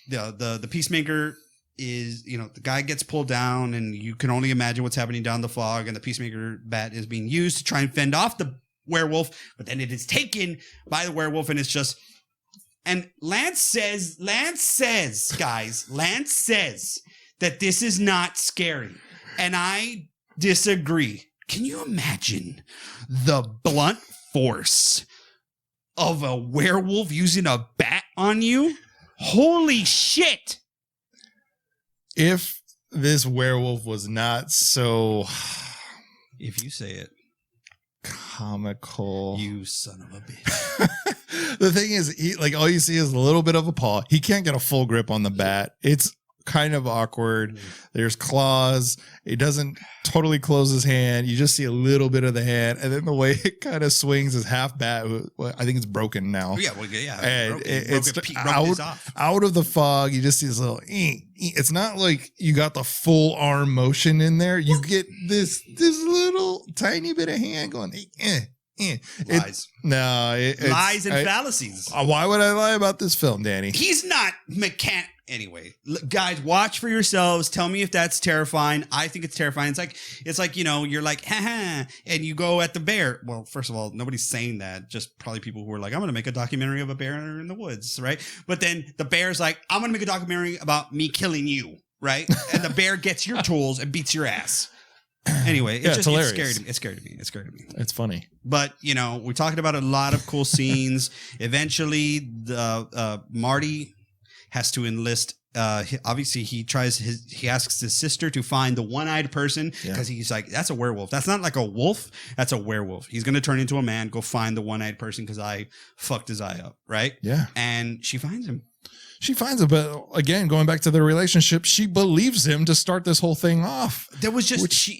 the peacemaker is, the guy gets pulled down and you can only imagine what's happening down the fog. And the peacemaker bat is being used to try and fend off the werewolf. But then it is taken by the werewolf and it's just... And Lance says that this is not scary. And I disagree. Can you imagine the blunt force of a werewolf using a bat on you? Holy shit. If this werewolf was not so... If you say it. Comical. You son of a bitch. The thing is, all you see is a little bit of a paw. He can't get a full grip on the bat. It's kind of awkward. There's claws. It doesn't totally close his hand. You just see a little bit of the hand. And then the way it kind of swings is half bat. I think it's broken now. Yeah. And it's out of the fog. You just see this little... It's not like you got the full arm motion in there. You get this little tiny bit of hand going... Lies. Lies and fallacies. Why would I lie about this film, Danny? He's not Anyway, guys, watch for yourselves. Tell me if that's terrifying. I think it's terrifying. It's like you're like, ha, and you go at the bear. Well, first of all, nobody's saying that. Just probably people who are like, I'm going to make a documentary of a bear in the woods, right? But then the bear's like, I'm going to make a documentary about me killing you, right? And the bear gets your tools and beats your ass. Anyway, it's scary to me. It's scary to me. It's funny. But, we're talking about a lot of cool scenes. Eventually, Marty has to enlist. Obviously, he asks his sister to find the one-eyed person because he's like, that's a werewolf. That's not like a wolf. That's a werewolf. He's going to turn into a man. Go find the one-eyed person because I fucked his eye up. Right. Yeah. And she finds him. But again, going back to the relationship, she believes him to start this whole thing off. There was just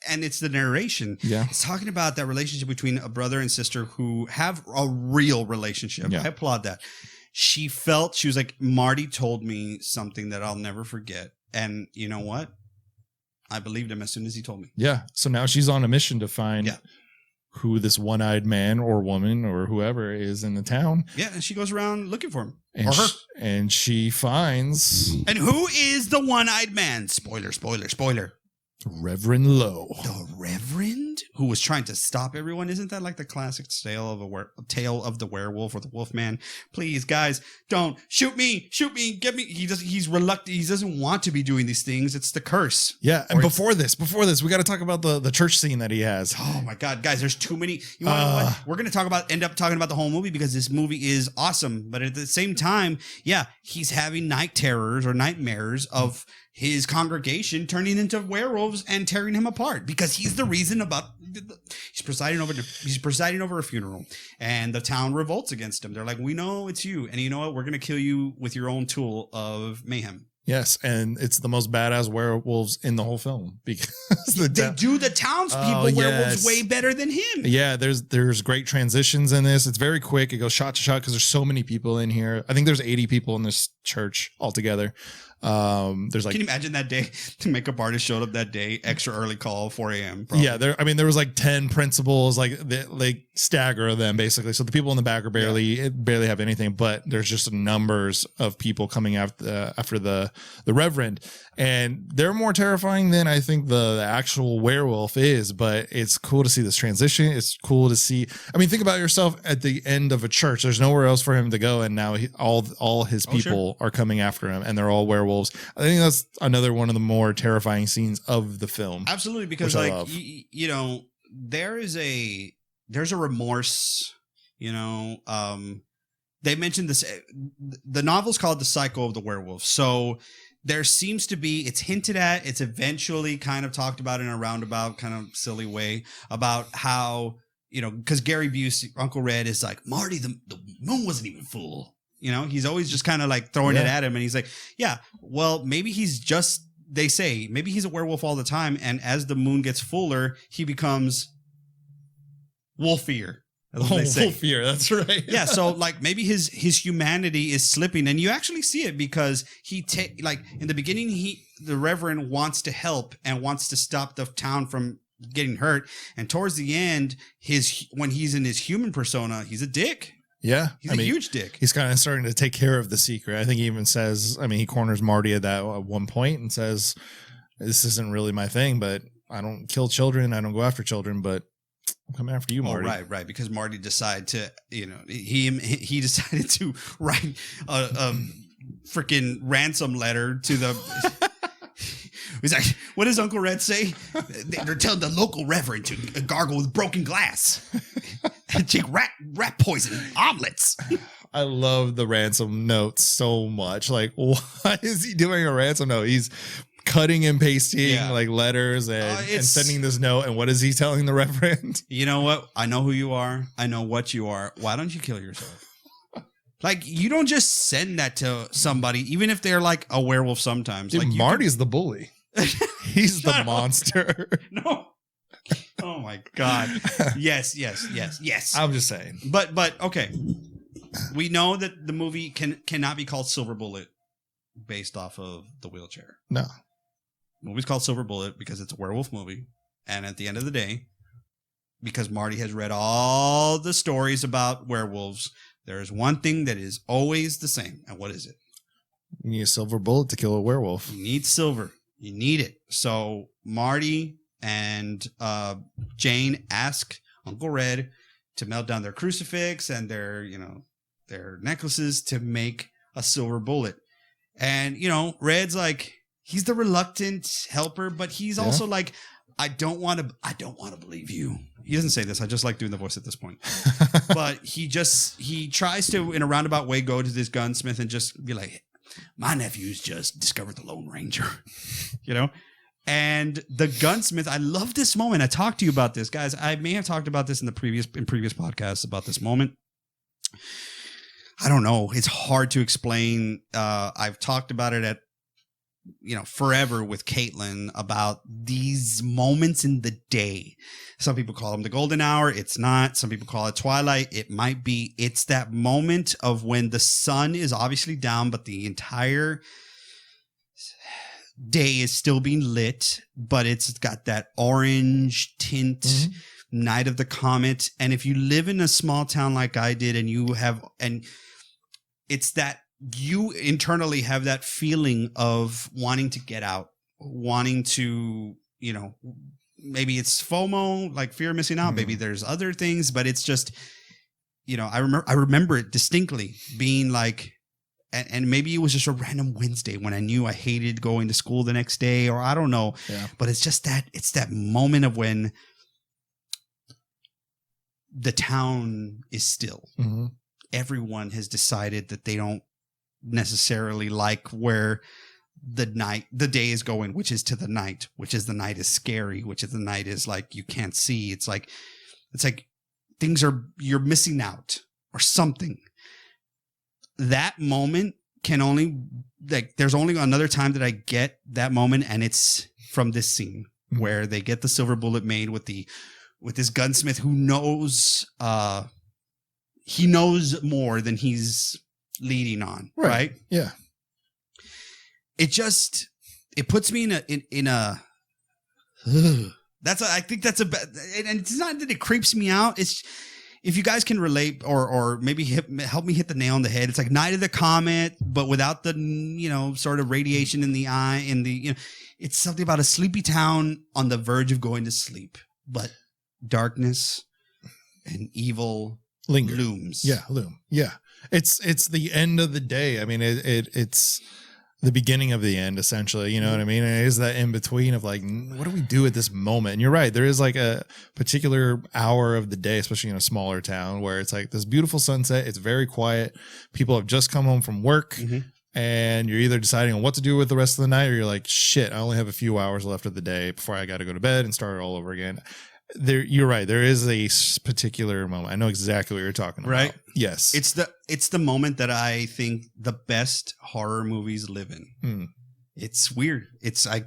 and it's the narration. Yeah. It's talking about that relationship between a brother and sister who have a real relationship. Yeah. I applaud that. She was like, Marty told me something that I'll never forget. And you know what? I believed him as soon as he told me. Yeah. So now she's on a mission to find who this one-eyed man or woman or whoever is in the town. Yeah. And she goes around looking for him. And she finds... And who is the one-eyed man? Spoiler. Reverend Lowe. The Reverend? Who was trying to stop everyone? Isn't that like the classic tale of the werewolf or the wolf man? Please, guys, don't shoot me, get me. He's reluctant. He doesn't want to be doing these things. It's the curse. Yeah, and before this, we got to talk about the church scene that he has. Oh my God, guys, there's too many. You want to know what? We're gonna end up talking about the whole movie because this movie is awesome. But at the same time, he's having night terrors or nightmares of his congregation turning into werewolves and tearing him apart because he's the reason he's presiding over a funeral and the town revolts against him. They're like, we know it's you. And you know what? We're going to kill you with your own tool of mayhem. Yes. And it's the most badass werewolves in the whole film because they do the townspeople werewolves way better than him. Yeah. There's great transitions in this. It's very quick. It goes shot to shot because there's so many people in here. I think there's 80 people in this church altogether. There's like, can you imagine that day? The makeup artist showed up that day, extra early call, 4 a.m. yeah, there was like 10 principals, like stagger of them basically. So the people in the back are barely have anything, but there's just numbers of people coming after the Reverend, and they're more terrifying than I think the actual werewolf is. But it's cool to see this transition. It's cool to see. I mean, think about yourself at the end of a church. There's nowhere else for him to go, and now all his people are coming after him, and they're all werewolves. I think that's another one of the more terrifying scenes of the film. Absolutely, because like you know, there's a remorse. You know, they mentioned this. The novel's called The Cycle of the Werewolf, so there seems to be, it's hinted at, it's eventually kind of talked about in a roundabout kind of silly way about how, you know, because Gary Busey, Uncle Red, is like, Marty, the moon wasn't even full. You know, he's always just kind of like throwing it at him. And he's like, yeah, well, maybe he's just, they say, maybe he's a werewolf all the time. And as the moon gets fuller, he becomes wolfier. Wolfier, that's right. Yeah, so like maybe his humanity is slipping. And you actually see it because like in the beginning, the Reverend wants to help and wants to stop the town from getting hurt. And towards the end, when he's in his human persona, he's a dick. Yeah. He's a huge dick. He's kind of starting to take care of the secret. I think he even says, I mean, he corners Marty at one point and says, this isn't really my thing, but I don't kill children. I don't go after children, but I'm coming after you, Marty. Oh, right. Because Marty decided to, you know, he decided to write a freaking ransom letter to the... He's like, what does Uncle Red say? They're telling the local reverend to gargle with broken glass. And take rat poison omelets. I love the ransom notes so much. Like, why is he doing a ransom note? He's cutting and pasting like letters and sending this note. And what is he telling the reverend? You know what? I know who you are. I know what you are. Why don't you kill yourself? Like, you don't just send that to somebody, even if they're like a werewolf sometimes. Dude, like Marty's the bully. He's the monster. No. Oh my God. Yes. I'm just saying. But okay. We know that the movie cannot be called Silver Bullet based off of the wheelchair. No. The movie's called Silver Bullet because it's a werewolf movie. And at the end of the day, because Marty has read all the stories about werewolves, there is one thing that is always the same. And what is it? You need a silver bullet to kill a werewolf. You need silver. You need it. So Marty and Jane ask Uncle Red to melt down their crucifix and their necklaces to make a silver bullet. And, you know, Red's like, he's the reluctant helper, but he's also like, I don't want to believe you. He doesn't say this. I just like doing the voice at this point. But he tries to, in a roundabout way, go to this gunsmith and just be like, my nephew's just discovered the Lone Ranger, you know? And the gunsmith, I love this moment. I talked to you about this, guys. I may have talked about this in previous podcasts about this moment. I don't know. It's hard to explain. I've talked about it at, forever with Caitlin about these moments in the day. Some people call them the golden hour. It's not. Some people call it twilight. It might be. It's that moment of when the sun is obviously down, but the entire day is still being lit, but it's got that orange tint, Night of the Comet. And if you live in a small town like I did, and it's that you internally have that feeling of wanting to get out, wanting to, maybe it's FOMO, like fear of missing out. Maybe there's other things, but it's just, I remember it distinctly being like, and maybe it was just a random Wednesday when I knew I hated going to school the next day, or I don't know. Yeah. But it's just it's that moment of when the town is still. Mm-hmm. Everyone has decided that they don't necessarily like where the day is going, which is to the night, which is the night is scary, which is the night is like you can't see. It's like you're missing out or something. That moment can only there's only another time that I get that moment, and it's from this scene where they get the silver bullet made with this gunsmith who knows he knows more than he's leading on, right? Yeah. it puts me in a I think that's and it's not that it creeps me out. It's, if you guys can relate or maybe help me hit the nail on the head. It's like Night of the Comet, but without the, sort of radiation in the eye it's something about a sleepy town on the verge of going to sleep, but darkness and evil looms. Yeah, loom. Yeah. It's the end of the day. I mean, it's the beginning of the end, essentially. You know what I mean? And it is that in between of like, what do we do at this moment? And you're right. There is like a particular hour of the day, especially in a smaller town, where it's like this beautiful sunset. It's very quiet. People have just come home from work, and you're either deciding on what to do with the rest of the night, or you're like, shit, I only have a few hours left of the day before I got to go to bed and start it all over again. You're right. There is a particular moment. I know exactly what you're talking about. Right? Yes. It's the moment that I think the best horror movies live in. It's weird. I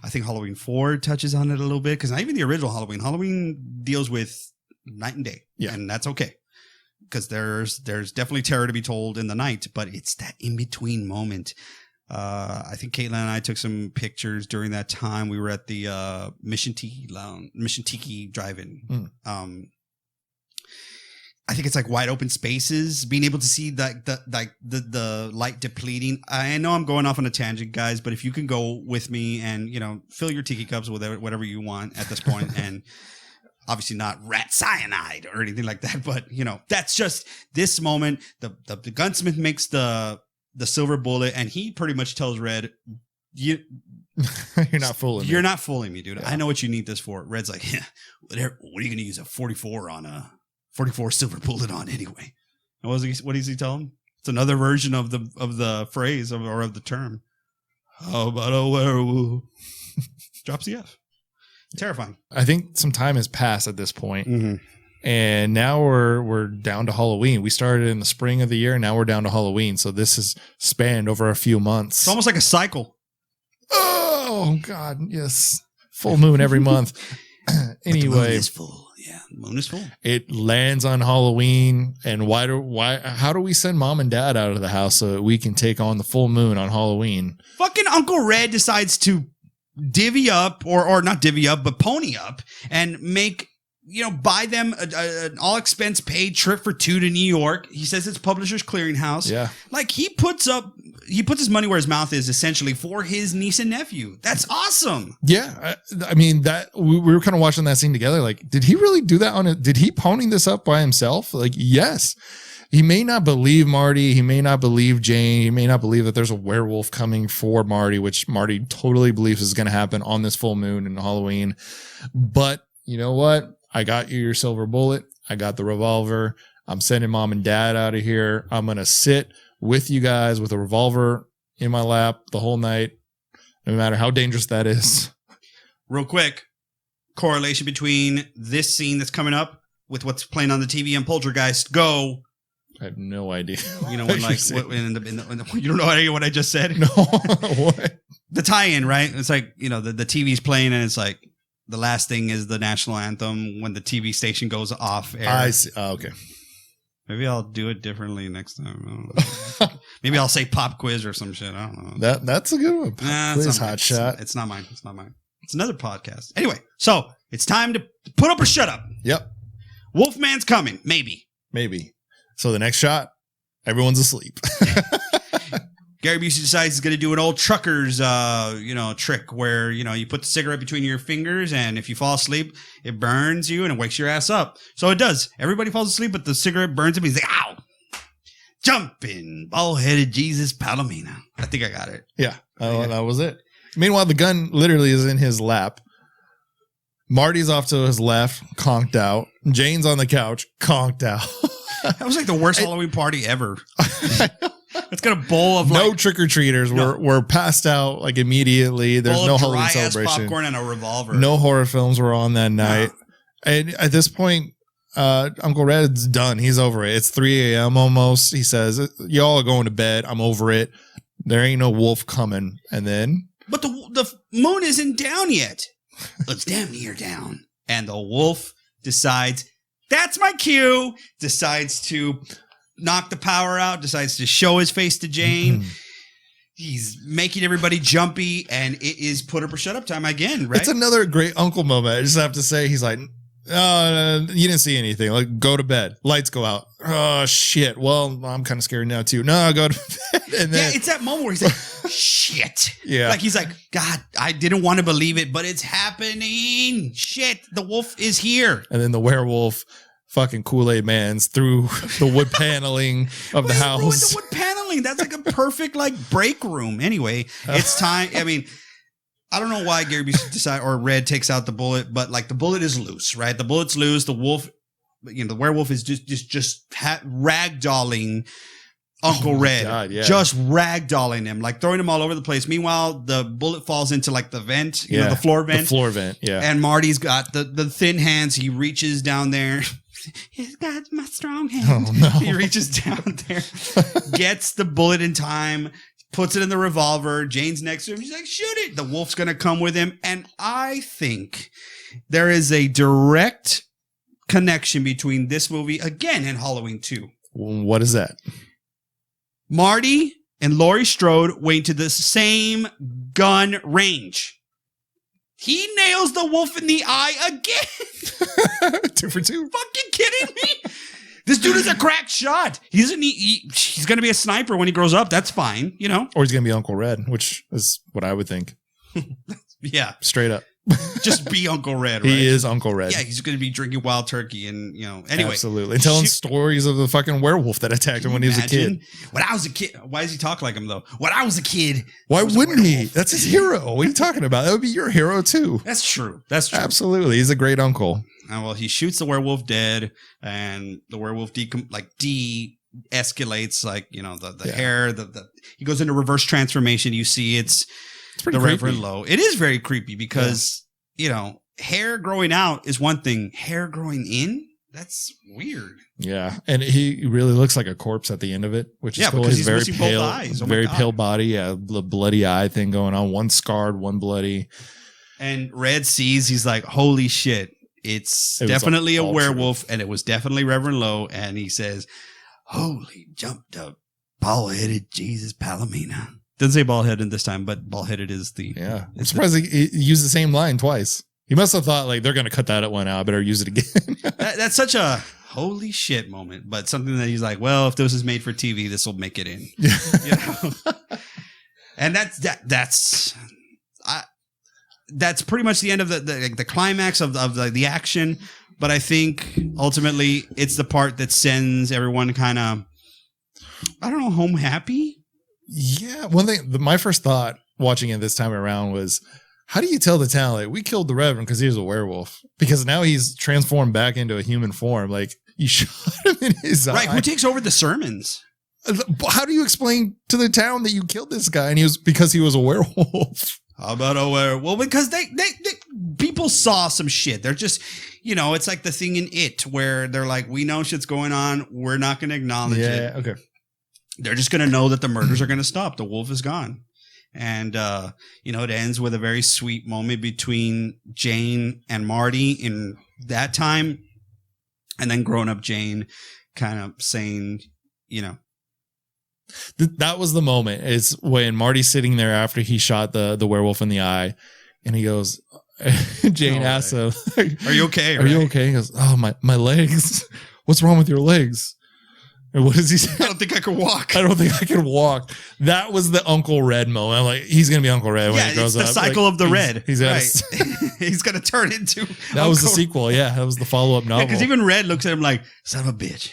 think Halloween 4 touches on it a little bit, because not even the original Halloween deals with night and day. Yeah. And that's okay, because there's definitely terror to be told in the night, but it's that in-between moment. I think Caitlin and I took some pictures during that time. We were at the Mission Tiki Drive-In. I think it's like wide open spaces, being able to see the light depleting. I know I'm going off on a tangent, guys, but if you can go with me and fill your tiki cups with whatever you want at this point, and obviously not rat cyanide or anything like that, but that's just this moment. The gunsmith makes the silver bullet, and he pretty much tells Red, you're not fooling me. You're not fooling me, dude. Yeah. I know what you need this for. Red's like, yeah, what are you going to use a 44 silver bullet on anyway? And what does he tell him? It's another version of the phrase or of the term. How about a werewolf? Drops the F. Terrifying. I think some time has passed at this point. And now we're down to Halloween. We started in the spring of the year, and now we're down to Halloween. So this has spanned over a few months. It's almost like a cycle. Oh God, yes. Full moon every month. Anyway, the moon is full. Yeah, the moon is full. It lands on Halloween, and how do we send mom and dad out of the house so that we can take on the full moon on Halloween? Fucking Uncle Red decides to divvy up, or not divvy up, but pony up, and make, buy them an all expense paid trip for 2 to New York. He says it's Publishers Clearinghouse. Yeah. Like he puts his money where his mouth is, essentially, for his niece and nephew. That's awesome. Yeah. I mean, that we were kind of watching that scene together. Like, did he really do that on it? Did he pony this up by himself? Like, yes. He may not believe Marty. He may not believe Jane. He may not believe that there's a werewolf coming for Marty, which Marty totally believes is going to happen on this full moon and Halloween. But you know what? I got you your silver bullet. I got the revolver. I'm sending mom and dad out of here. I'm going to sit with you guys with a revolver in my lap the whole night, no matter how dangerous that is. Real quick, correlation between this scene that's coming up with what's playing on the TV and Poltergeist. Go. I have no idea. When you don't know any of what I just said? No. What? The tie-in, right? It's like, the TV's playing, and it's like, the last thing is the national anthem when the TV station goes off air. I see. Oh, okay. Maybe I'll do it differently next time. Maybe I'll say pop quiz or some shit. I don't know. That's a good one. Pop quiz, hot shot. It's not mine. It's another podcast. Anyway, so it's time to put up or shut up. Yep. Wolfman's coming. Maybe. So the next shot, everyone's asleep. Gary Busey decides he's going to do an old trucker's, trick where, you put the cigarette between your fingers, and if you fall asleep, it burns you and it wakes your ass up. So it does. Everybody falls asleep, but the cigarette burns him. He's like, ow! Jumping, bald-headed Jesus Palomino. I think I got it. Yeah. That was it. Meanwhile, the gun literally is in his lap. Marty's off to his left, conked out. Jane's on the couch, conked out. That was like the worst Halloween party ever. It's got a bowl of no trick-or-treaters were passed out like immediately. There's no Halloween celebration. Popcorn and a revolver. No horror films were on that night. And at this point, Uncle Red's done. He's over it. It's 3 a.m. almost. He says, y'all are going to bed. I'm over it. There ain't no wolf coming. And then... But the moon isn't down yet. It's damn near down. And the wolf decides, that's my cue. Decides to knock the power out. Decides to show his face to Jane. He's making everybody jumpy, and it is put up or shut up time again, right? It's another great uncle moment. I just have to say, he's like, "Oh, you didn't see anything. Like, go to bed. Lights go out. Oh shit. Well, I'm kind of scared now too. No, go to bed." And then, yeah, it's that moment where he's like, "Shit." Yeah. Like he's like, "God, I didn't want to believe it, but it's happening. Shit, the wolf is here." And then the werewolf fucking Kool-Aid man's through the wood paneling of the house. Ruined the wood paneling. That's like a perfect like break room. Anyway, it's time. I mean, I don't know why Gary Busey decided or Red takes out the bullet, but like the bullet is loose, right? The bullet's loose. The wolf, the werewolf is just ragdolling Uncle Red. God, yeah. Just ragdolling him, like throwing him all over the place. Meanwhile, the bullet falls into like the vent, you know, the floor vent. The floor vent, yeah. And Marty's got the thin hands. He reaches down there. He's got my strong hand. Oh, no. He reaches down there, gets the bullet in time, puts it in the revolver. Jane's next to him. She's like, shoot it. The wolf's going to come with him. And I think there is a direct connection between this movie, again, and Halloween 2. What is that? Marty and Laurie Strode went to the same gun range. He nails the wolf in the eye again. 2 for 2. Fucking kidding me? This dude is a crack shot. He's going to be a sniper when he grows up. That's fine, you know? Or he's going to be Uncle Red, which is what I would think. Yeah. Straight up. Just be Uncle Red, right? He is Uncle Red. Yeah, he's going to be drinking wild turkey and, anyway. Absolutely. And telling stories of the fucking werewolf that attacked him when he was a kid. When I was a kid. Why does he talk like him, though? When I was a kid. Why wouldn't he? That's his hero. What are you talking about? That would be your hero, too. That's true. That's true. Absolutely. He's a great uncle. Well, he shoots the werewolf dead, and the werewolf de-escalates, like, the hair. He goes into reverse transformation. You see it's pretty the creepy. Reverend Lowe. It is very creepy because, hair growing out is one thing. Hair growing in? That's weird. Yeah. And he really looks like a corpse at the end of it, which is cool. Because He's he's very missing pale, both eyes. Oh my very God. pale body. Yeah. The bloody eye thing going on. One scarred, one bloody. And Red sees, he's like, holy shit. It's definitely a werewolf, and it was definitely Reverend Lowe. And he says, holy jumped up, bald-headed Jesus Palomina. Doesn't say bald-headed this time, but bald-headed is the... Yeah. I'm surprised he used the same line twice. He must have thought, like, they're going to cut that one out. I better use it again. That's such a holy shit moment, but something that he's like, well, if this is made for TV, this will make it in. And that's pretty much the end of the climax of the action. But I think ultimately it's the part that sends everyone kind of, I don't know, home happy. Yeah. One thing, my first thought watching it this time around was, how do you tell the town, like, we killed the Reverend because he was a werewolf? Because now he's transformed back into a human form. Like, you shot him in his eye. Right. Who takes over the sermons? How do you explain to the town that you killed this guy and because he was a werewolf? How about a werewolf? Well, because they people saw some shit. They're just, it's like the thing in It where they're like, we know shit's going on. We're not going to acknowledge it. Yeah. Okay. They're just going to know that the murders are going to stop. The wolf is gone. And, it ends with a very sweet moment between Jane and Marty in that time. And then grown up Jane kind of saying, That was the moment. It's when Marty's sitting there after he shot the werewolf in the eye. And he goes, Jane asks him, are you okay? Are you okay? He goes, oh, my legs. What's wrong with your legs? And what does he say? I don't think I can walk. I don't think I can walk. That was the Uncle Red moment. I'm like, he's going to be Uncle Red when he grows up. It's the cycle of the red. He's He's going to turn into... That was the sequel. Yeah, that was the follow-up novel. Because even Red looks at him like, son of a bitch.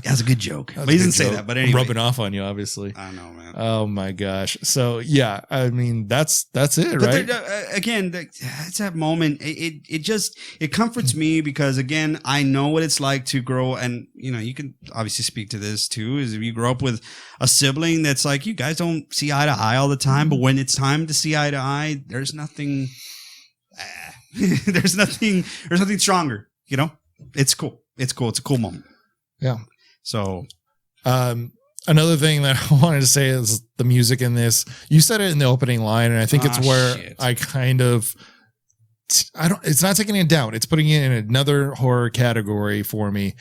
That's a good joke. But he doesn't say that. But anyway. Rubbing off on you, obviously. I know, man. Oh, my gosh. So, yeah, I mean, that's it, right? Again, it's that moment. It comforts me because, again, I know what it's like to grow. And, you can obviously speak to this, too, is if you grow up with a sibling that's like, you guys don't see eye to eye all the time. But when it's time to see eye to eye, there's nothing... there's nothing stronger, it's cool. It's a cool moment. Yeah. So, another thing that I wanted to say is the music in this. You said it in the opening line, and I think it's where I kind of, it's not taking it down. It's putting it in another horror category for me.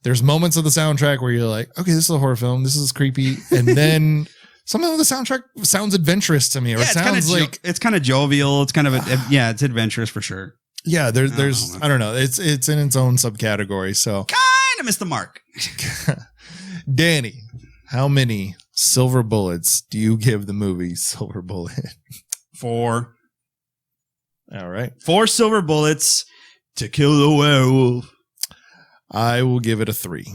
There's moments of the soundtrack where you're like, okay, this is a horror film. This is creepy. And then Some of the soundtrack sounds adventurous to me, or Yeah, it's kind of sounds like it's kind of jovial. It's kind of it's adventurous for sure. yeah. There's I don't know. It's in its own subcategory. So Kind of missed the mark. Danny, how many silver bullets do you give the movie Silver Bullet? 4. All right. 4 silver bullets to kill the werewolf. I will give it a 3.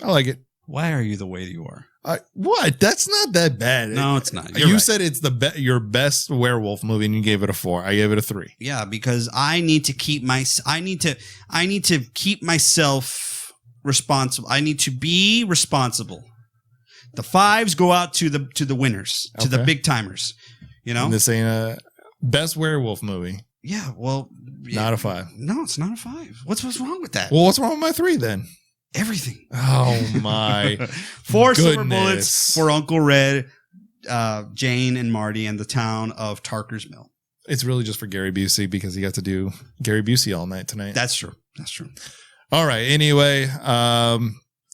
I like it. Why are you the way you are? What? That's not that bad. No, it's not. You right. said it's your best werewolf movie, and you gave it a 4. I gave it a 3. Yeah, because I need to keep myself responsible. I need to be responsible. The 5s go out to the winners, to the Okay. big timers. You know? And this ain't a best werewolf movie. Yeah, well, Not a 5. No, it's not a 5. What's wrong with that? Well, what's wrong with my 3 then? Everything. Oh my! 4 silver goodness. bullets for Uncle Red, Jane and Marty, and the town of Tarker's Mill. It's really just for Gary Busey because he got to do Gary Busey all night tonight. That's true. That's true. All right. Anyway,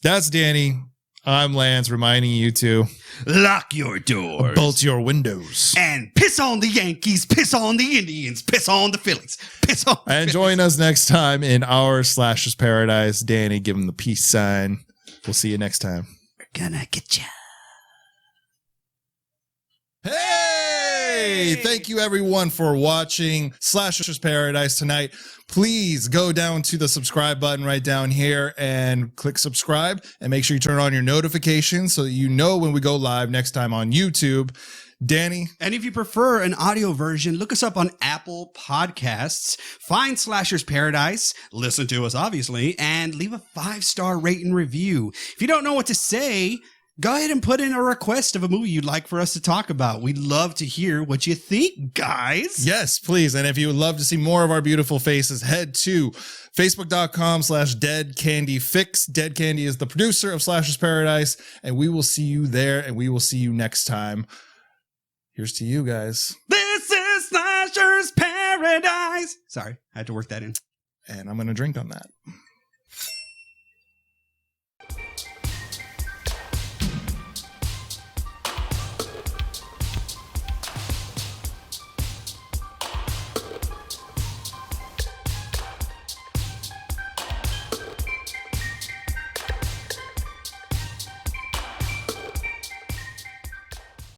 that's Danny. I'm Lance, reminding you to Lock your doors. bolt your windows. And piss on the Yankees, piss on the Indians, piss on the Phillies, piss on the And join us next time in our Slashers Paradise. Danny, give him the peace sign. We'll see you next time. We're gonna get ya. Hey! Thank you everyone for watching Slashers Paradise tonight. Please go down to the subscribe button right down here and click subscribe, and make sure you turn on your notifications so that you know when we go live next time on YouTube. Danny? And if you prefer an audio version, look us up on Apple Podcasts, find Slashers Paradise, listen to us obviously, and leave a 5-star rate and review. If you don't know what to say, go ahead and put in a request of a movie you'd like for us to talk about. We'd love to hear what you think, guys. Yes, please. And if you would love to see more of our beautiful faces, head to facebook.com/Dead Candy Fix. Dead Candy is the producer of Slashers Paradise, and we will see you there, and we will see you next time. Here's to you guys. This is Slashers Paradise. Sorry, I had to work that in. And I'm going to drink on that.